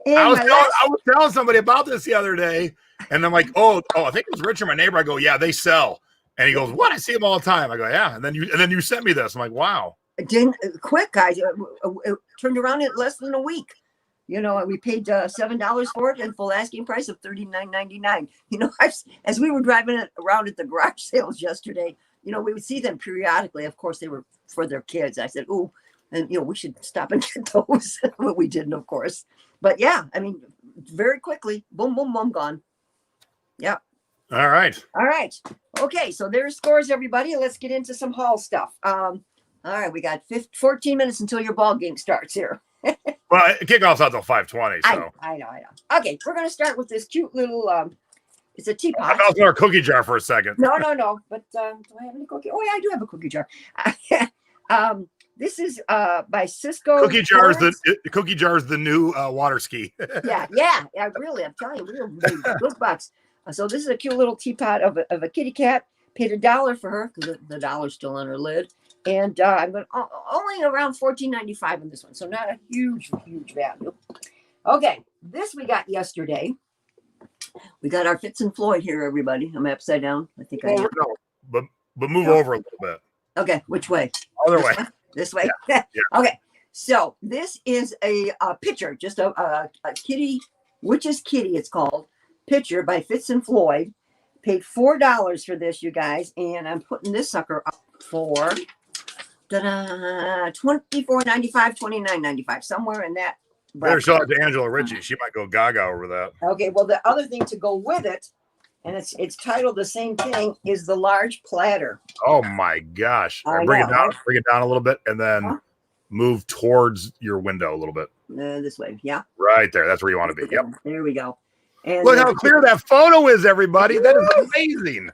I was telling somebody about this the other day, and I'm like, oh, I think it was Richard, my neighbor. I go, yeah, they sell. And he goes, what? I see them all the time. I go, yeah. And then you sent me this. I'm like, wow. Quick, guys. It turned around in less than a week. You know, we paid $7 for it and full asking price of $39.99. You know, as we were driving it around at the garage sales yesterday, you know, we would see them periodically. Of course, they were for their kids. I said, ooh, and you know, we should stop and get those. But we didn't, of course. But yeah, I mean, very quickly, boom, boom, boom, gone. Yeah. All right. Okay, so there's scores, everybody. Let's get into some haul stuff. All right, we got 14 minutes until your ball game starts here. Well, kickoff's out till 5:20. So I know. Okay, we're gonna start with this cute little. It's a teapot. I was in our cookie jar for a second. No. But do I have any cookie? Oh yeah, I do have a cookie jar. This is by Cisco. Cookie jar is the new water ski. yeah. Really, I'm telling you, good bucks. So this is a cute little teapot of a kitty cat. Paid $1 for her because the dollar's still on her lid, and I'm going only around $14.95 on this one, so not a huge value. Okay, this we got yesterday. We got our Fitz and Floyd here, everybody. I'm upside down. I think I am. No, but move over a little bit. Okay, which way? Other way. This way. Yeah. Okay, so this is a picture, just a kitty, Witch's Kitty. It's called picture by Fitz and Floyd. Paid $4 for this, you guys, and I'm putting this sucker up for $24.95, $29.95, somewhere in that. Better show it to Angela Ritchie. She might go gaga over that. Okay, well, the other thing to go with it, and it's titled the same thing, is the large platter. Oh my gosh! All right, bring it down a little bit, and then move towards your window a little bit. This way, yeah. Right there. That's where you want to be. Yep. There we go. And look how clear that photo is, everybody. That is amazing.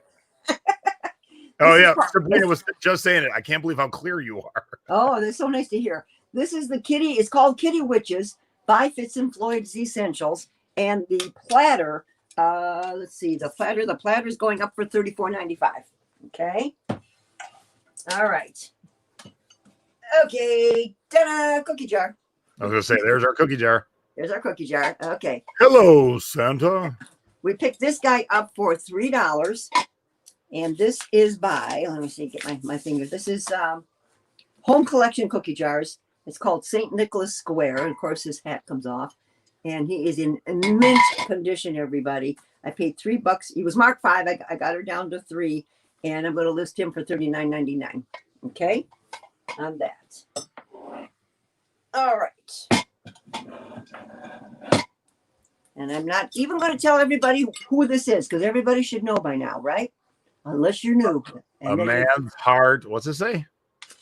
Oh, yeah. Sabrina was just saying it. I can't believe how clear you are. Oh, that's so nice to hear. This is the kitty. It's called Kitty Witches by Fitz and Floyd's Essentials. And the platter, let's see, the platter is going up for $34.95. Okay. All right. Okay. Ta-da! Cookie jar. I was going to say, there's our cookie jar. There's our cookie jar. Okay. Hello, Santa. We picked this guy up for $3. And this is by, let me see, get my finger. This is Home Collection Cookie Jars. It's called St. Nicholas Square. And of course, his hat comes off. And he is in mint condition, everybody. I paid $3. He was marked 5. I got her down to 3. And I'm going to list him for $39.99. Okay? On that. All right. And I'm not even going to tell everybody who this is, because everybody should know by now, right? Unless you're new. And a man's heart. What's it say?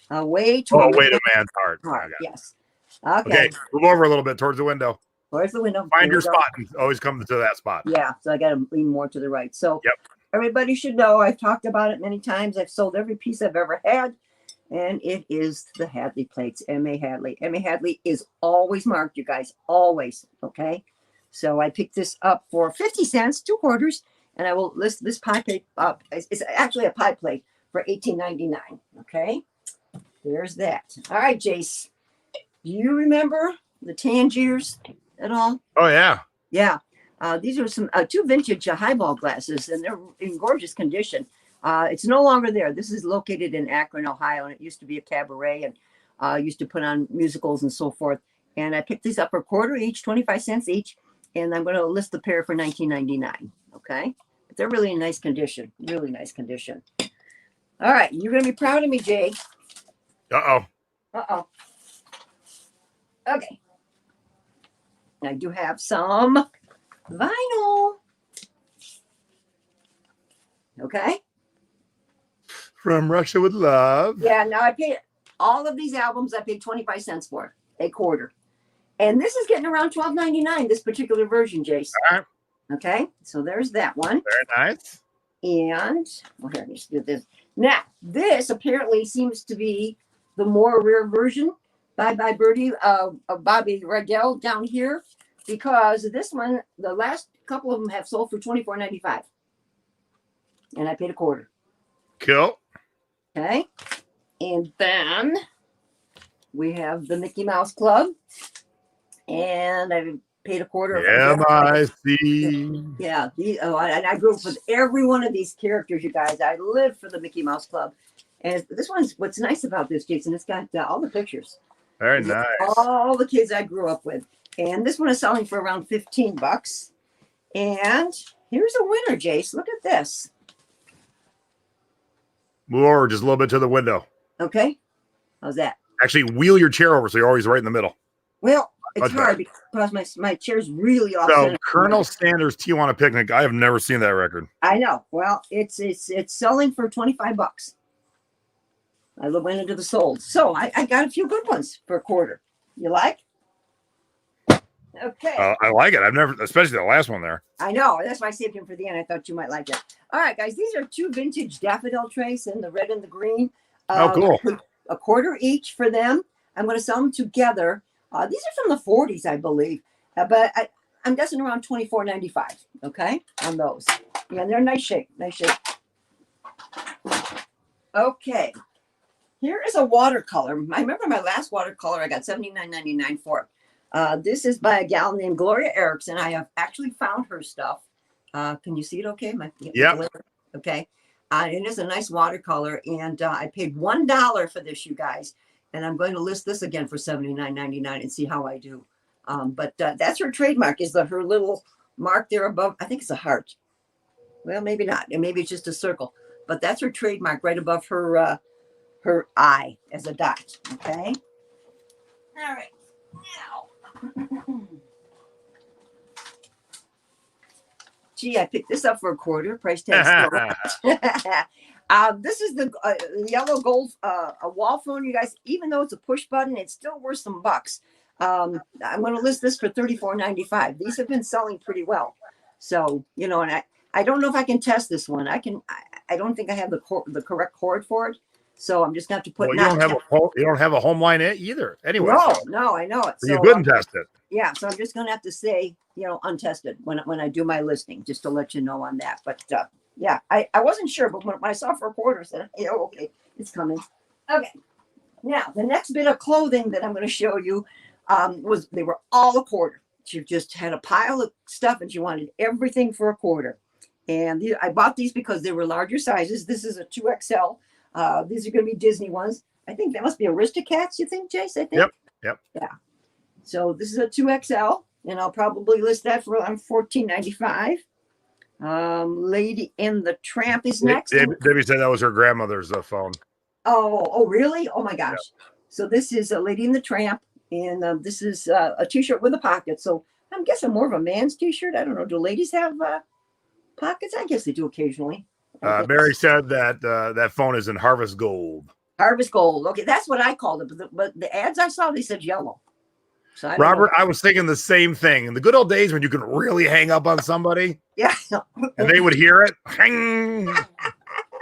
A way to a man's heart. Yes. Okay. Move over a little bit towards the window. Towards the window. Find your spot and always come to that spot. Yeah. So I got to lean more to the right. So everybody should know. I've talked about it many times. I've sold every piece I've ever had. And it is the Hadley plates, M.A. Hadley. M.A. Hadley is always marked, you guys, always, okay? So I picked this up for 50 cents, 2 quarters, and I will list this pie plate up. It's actually a pie plate for $18.99, okay? There's that. All right, Jace, do you remember the Tangiers at all? Oh, yeah. Yeah. These are some 2 vintage highball glasses, and they're in gorgeous condition. It's no longer there. This is located in Akron, Ohio, and it used to be a cabaret and used to put on musicals and so forth. And I picked these up for $1 each, 25 cents each, and I'm going to list the pair for $19.99. Okay, but they're really in nice condition. Really nice condition. All right, you're going to be proud of me, Jay. Uh-oh. Okay. I do have some vinyl. Okay. From Russia with Love. Yeah, now I paid all of these albums, I paid 25 cents for, a quarter. And this is getting around $12.99, this particular version, Jace. All right. Okay, so there's that one. Very nice. And, well, here, let's do this. Now, this apparently seems to be the more rare version by Birdie of Bobby Riddell down here, because this one, the last couple of them have sold for $24.95. And I paid a quarter. Cool. Okay. And then we have the Mickey Mouse Club. And I paid a quarter. M-I-C. Yeah. And I grew up with every one of these characters, you guys. I lived for the Mickey Mouse Club. And this one's, what's nice about this, Jason, it's got all the pictures. Very nice. All the kids I grew up with. And this one is selling for around $15. And here's a winner, Jace. Look at this. Move over just a little bit to the window. Okay. How's that? Actually, wheel your chair over so you're always right in the middle. Well, it's hard because my chair's really off. So Colonel Sanders Tijuana Picnic. I have never seen that record. I know. Well, it's selling for $25. I went into the sold. So I got a few good ones for a quarter. You like? Okay. I like it. I've never, especially the last one there. I know. That's why I saved him for the end. I thought you might like it. All right, guys. These are 2 vintage Daffodil trays in the red and the green. Oh, cool. A quarter each for them. I'm going to sell them together. These are from the 40s, I believe. But I'm guessing around $24.95. Okay. On those. Yeah, they're nice shape. Nice shape. Okay. Here is a watercolor. I remember my last watercolor. I got $79.99 for it. This is by a gal named Gloria Erickson. I have actually found her stuff. Can you see it okay? Yeah. Okay. It is a nice watercolor. And I paid $1 for this, you guys. And I'm going to list this again for $79.99 and see how I do. But that's her trademark, is her little mark there above. I think it's a heart. Well, maybe not. And maybe it's just a circle. But that's her trademark right above her her eye as a dot. Okay. All right. Now. Gee, I picked this up for a quarter. Price tag still. This is the yellow gold a wall phone, you guys. Even though it's a push button, it's still worth some bucks. I'm going to list this for $34.95. These have been selling pretty well. So, you know, and I don't know if I can test this one. I don't think I have the correct cord for it. So I'm just going to have to put. Well, you don't have a home line either. Anyway. No, I know it. So you couldn't test it. Yeah, so I'm just going to have to say, you know, untested when I do my listing, just to let you know on that. But yeah, I wasn't sure, but when I saw for a quarter, I said, yeah, okay, it's coming. Okay. Now, the next bit of clothing that I'm going to show you they were all a quarter. She just had a pile of stuff and she wanted everything for a quarter. And I bought these because they were larger sizes. This is a 2XL. These are going to be Disney ones. I think that must be Aristocats, you think, Jace? I think. Yep. Yeah. So this is a 2XL, and I'll probably list that for around $14.95. Lady in the Tramp is next. Debbie said that was her grandmother's phone. Oh, really? Oh my gosh. Yep. So this is a Lady in the Tramp, and this is a T-shirt with a pocket. So I'm guessing more of a man's T-shirt. I don't know. Do ladies have pockets? I guess they do occasionally. Mary said that that phone is in Harvest Gold. Harvest Gold. Okay, that's what I called it. But the ads I saw, they said yellow. So Robert, I was thinking the same thing. In the good old days when you could really hang up on somebody, yeah, and they would hear it.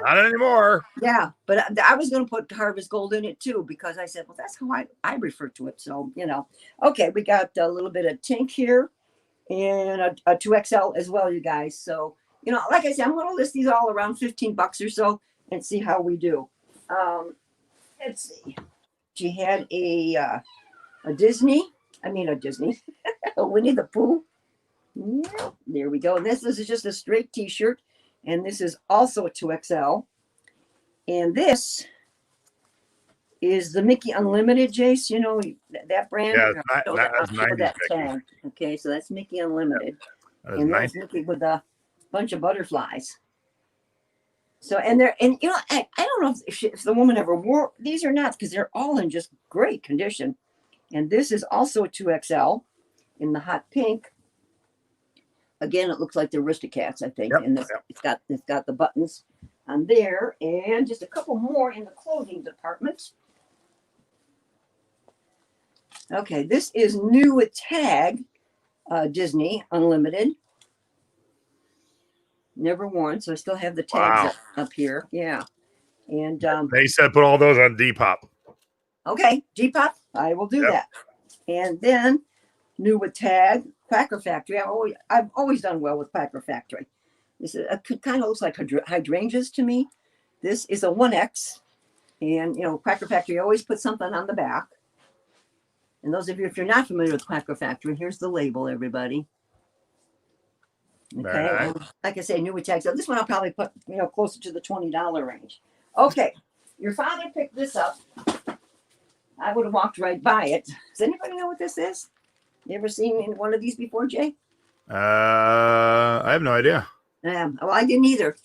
Not anymore. Yeah, but I was going to put Harvest Gold in it too because I said, well, that's how I refer to it. So, you know, okay, we got a little bit of Tink here and a 2XL as well, you guys. So, you know, like I said, I'm going to list these all around $15 or so and see how we do. Let's see. She had a Disney. A Winnie the Pooh. Yeah, there we go. And this is just a straight T-shirt. And this is also a 2XL. And this is the Mickey Unlimited, Jace. You know, that brand? Yeah, that's 90s. Okay, so that's Mickey Unlimited. That and that's Mickey with a bunch of butterflies. So, and you know, I don't know if the woman ever wore these or not, because they're all in just great condition. And this is also a 2XL in the hot pink. Again, it looks like the Aristocats, I think. Yep, And it's got the buttons on there, and just a couple more in the clothing department. Okay, this is new with tag, Disney Unlimited. Never worn, so I still have the tags up here. Yeah, and they said put all those on Depop. Okay, Depop, I will do that. And then new with tag, Quacker Factory. I've always done well with Quacker Factory. This is kind of looks like hydrangeas to me. This is a 1X, And, Cracker Factory always puts something on the back. And those of you, if you're not familiar with Cracker Factory, here's the label, everybody. Okay. Nice. And like I say, new with tags. So this one I'll probably put, closer to the $20 range. Okay. Your father picked this up. I would have walked right by it. Does anybody know what this is? You ever seen one of these before, Jay? I have no idea. Well, I didn't either.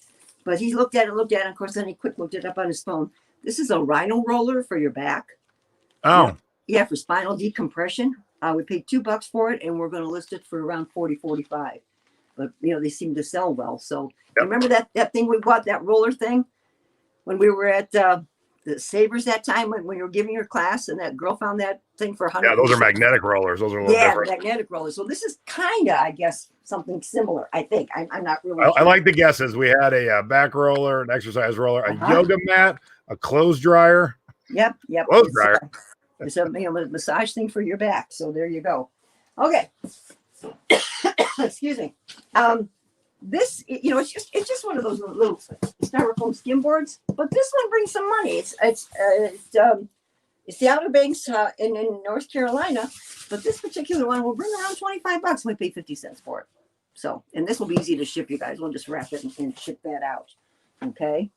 But he looked at it. Of course, then he quick looked it up on his phone. This is a rhino roller for your back. Oh. Yeah, for spinal decompression. We paid $2 for it, and we're going to list it for around $40-45. But, they seem to sell well. So remember that thing we bought, that roller thing, when we were at the Savers that time when we were giving your class, and that girl found that thing for $100. Yeah, those are magnetic rollers. Those are a little different. Magnetic rollers. So this is kind of, I guess, something similar. I think. I'm not really sure. I like the guesses. We had a back roller, an exercise roller, a yoga mat, a clothes dryer. Yep. Clothes dryer. It's a massage thing for your back. So there you go. Okay. Excuse me. This, it's just one of those little styrofoam skim boards, but this one brings some money. It's the Outer Banks in North Carolina, but this particular one will bring around $25. We pay 50 cents for it. So, and this will be easy to ship, you guys. We'll just wrap it and ship that out. Okay.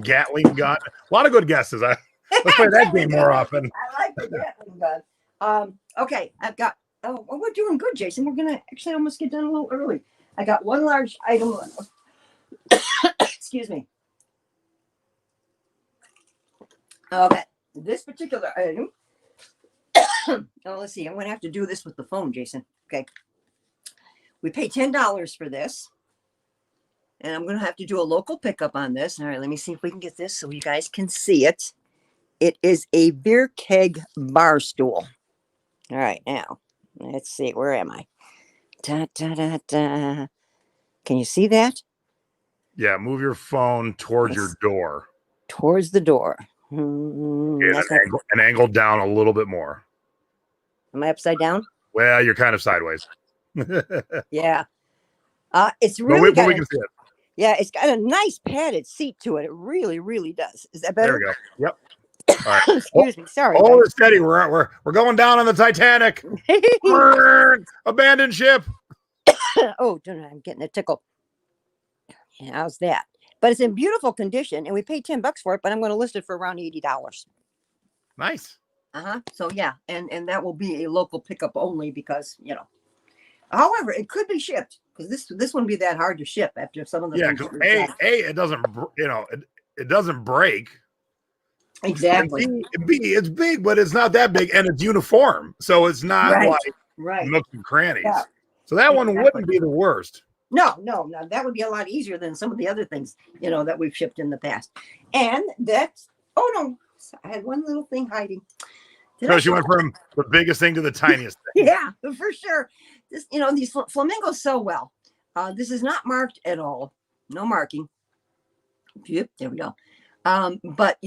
Gatling gun. A lot of good guesses. Let's play that game more often. I like the Gatling gun. Okay, I've got. Oh, well, we're doing good, Jason. We're gonna actually almost get done a little early. I got one large item. Excuse me. Okay, this particular item. Let's see. I'm going to have to do this with the phone, Jason. Okay. We pay $10 for this. And I'm going to have to do a local pickup on this. All right, let me see if we can get this so you guys can see it. It is a beer keg bar stool. All right, now, let's see. Where am I? Da, da, da, da. Can you see that? Yeah, move your phone towards your door. Towards the door. An angle down a little bit more. Am I upside down? Well, you're kind of sideways. Yeah. It's really but we can see it. Yeah, it's got a nice padded seat to it. It really, really does. Is that better? There we go. Yep. All right. Excuse me. Sorry. Hold it steady. We're going down on the Titanic. Abandoned ship. Oh, I'm getting a tickle. Yeah, how's that? But it's in beautiful condition, and we paid $10 for it. But I'm going to list it for around $80. Nice. So yeah, and that will be a local pickup only because However, it could be shipped because this wouldn't be that hard to ship after some of the things. It doesn't it doesn't break. Exactly. And B, it's big, but it's not that big, and it's uniform, so it's not like nooks and crannies. Yeah. So that one wouldn't be the worst. No, that would be a lot easier than some of the other things that we've shipped in the past. And that's I had one little thing hiding. So she went from the biggest thing to the tiniest thing. Yeah, for sure. This, these flamingos so well. This is not marked at all. No marking. Yep, there we go. But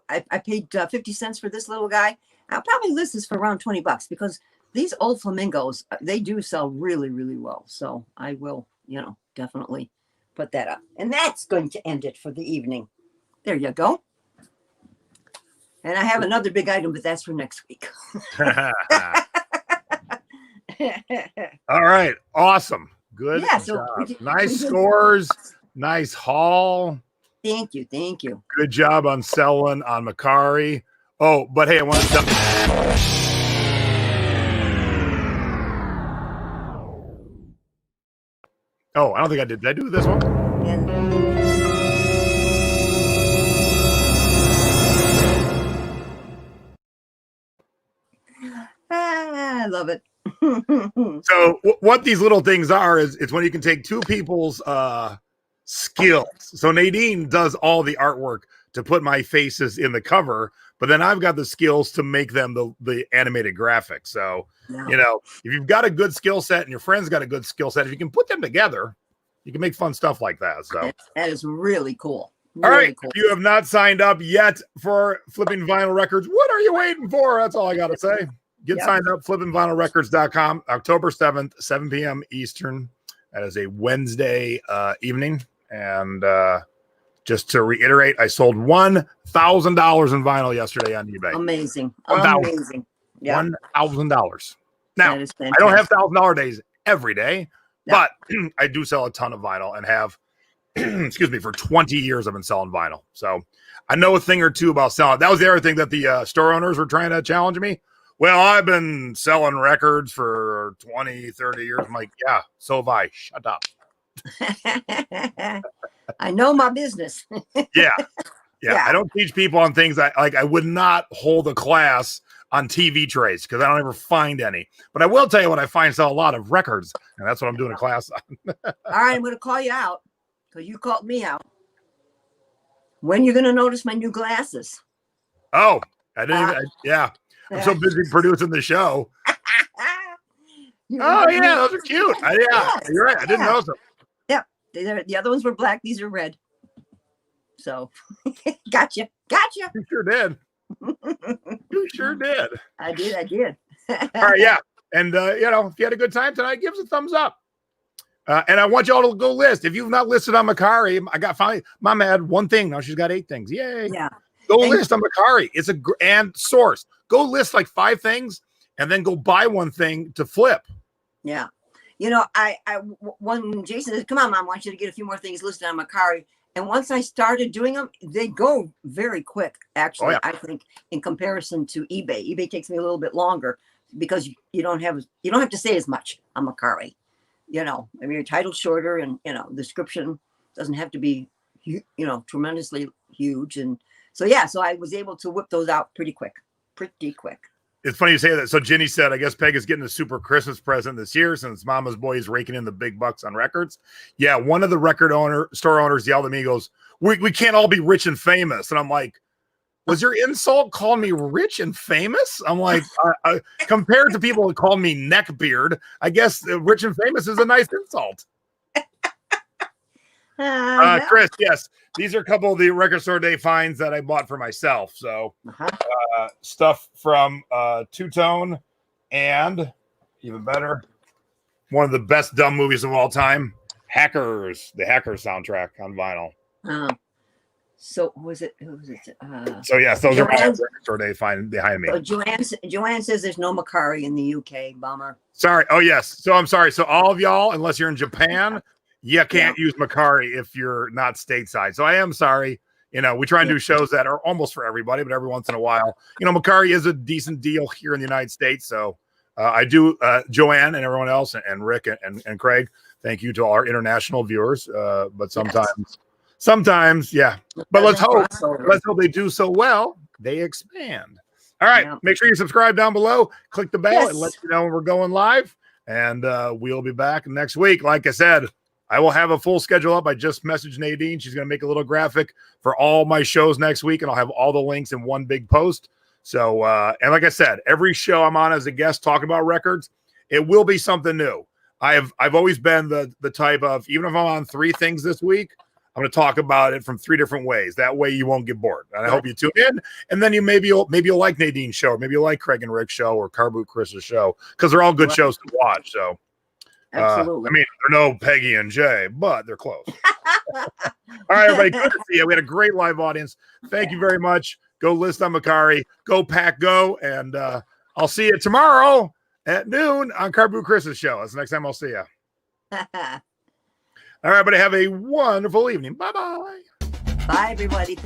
I paid 50 cents for this little guy. I'll probably list this for around $20 because these old flamingos, they do sell really, really well. So I will, definitely put that up. And that's going to end it for the evening. There you go. And I have another big item, but that's for next week. All right. Awesome. Good. Yeah, nice scores. Nice haul. Thank you. Good job on selling on Mercari. Oh, but hey, I want to tell Oh, I don't think I did. Did I do this one? I love it. So what these little things are is it's when you can take two people's skills. So Nadine does all the artwork to put my faces in the cover, but then I've got the skills to make them the animated graphics. So, if you've got a good skill set and your friend's got a good skill set, if you can put them together, you can make fun stuff like that. So that is really cool. All right. Cool. If you have not signed up yet for Flipping Vinyl Records, what are you waiting for? That's all I got to say. Get signed up, flippingvinylrecords.com, October 7th, 7 p.m. Eastern. That is a Wednesday evening. And just to reiterate, I sold $1,000 in vinyl yesterday on eBay. Amazing. 1,000. Amazing. Yeah. $1,000. Now, That is I don't have fantastic. $1,000 days every day, Yeah. but I do sell a ton of vinyl and have, excuse me, for 20 years I've been selling vinyl. So I know a thing or two about selling. That was the other thing that the store owners were trying to challenge me. Well, I've been selling records for 20, 30 years. I'm like, yeah, so have I. Shut up. I know my business. Yeah. I don't teach people on things I would not hold a class on TV trays because I don't ever find any. But I will tell you what I find sell a lot of records, and that's what I'm doing a class on. All right, I'm going to call you out because you called me out. When you're going to notice my new glasses? Oh, I didn't even, yeah. I'm so busy producing the show. Oh, yeah, those are cute. Yes, you're right. I didn't know them. Yeah, the other ones were black. These are red. So, gotcha. You sure did. You sure did. I did. All right, yeah. And, if you had a good time tonight, give us a thumbs up. And I want y'all to go list. If you've not listed on Mercari, Mom had one thing. Now she's got 8 things. Yay. Yeah. Go list on Mercari. It's and source. Go list like 5 things and then go buy one thing to flip. Yeah. When Jason said, come on, Mom, I want you to get a few more things listed on Mercari. And once I started doing them, they go very quick, actually. Oh, yeah. I think in comparison to eBay. eBay takes me a little bit longer because you don't have to say as much on Mercari. Your title's shorter and, description doesn't have to be, tremendously huge. And so I was able to whip those out pretty quick. It's funny you say that. So Ginny said, I guess Peg is getting a super Christmas present this year since Mama's boy is raking in the big bucks on records. Yeah, one of the store owners yelled at me, goes, we can't all be rich and famous. And I'm like, was your insult calling me rich and famous? I'm like, compared to people who call me neckbeard, I guess rich and famous is a nice insult. Chris, yes, these are a couple of the record store day finds that I bought for myself. So stuff from Two-Tone and even better, one of the best dumb movies of all time, Hackers, the Hackers soundtrack on vinyl. So who was it? So yes, those are my record store day find behind me. Joanne says there's no Mercari in the UK. Bummer. Sorry. Oh yes. So I'm sorry. So all of y'all, unless you're in Japan, you can't use Mercari if you're not stateside. So I am sorry. We try and do shows that are almost for everybody, but every once in a while, Mercari is a decent deal here in the United States. So I do, Joanne and everyone else, and Rick and Craig, thank you to all our international viewers. But sometimes, yeah. But let's hope they do so well, they expand. All right. Yeah. Make sure you subscribe down below. Click the bell and let you know when we're going live. And we'll be back next week. Like I said, I will have a full schedule up. I just messaged Nadine. She's going to make a little graphic for all my shows next week, and I'll have all the links in one big post. So, and like I said, every show I'm on as a guest talking about records, it will be something new. I've always been the type of, even if I'm on 3 things this week, I'm going to talk about it from 3 different ways. That way you won't get bored. And I hope you tune in. And then maybe you'll like Nadine's show, or maybe you'll like Craig and Rick's show, or Car Boot Chris's show, because they're all good shows to watch. So. Absolutely. They're no Peggy and Jay, but they're close. All right, everybody. Good to see you. We had a great live audience. Thank you very much. Go list on Mercari. Go pack, go. And I'll see you tomorrow at noon on Car Boot Chris's show. That's the next time I'll see you. All right, everybody. Have a wonderful evening. Bye-bye. Bye, everybody.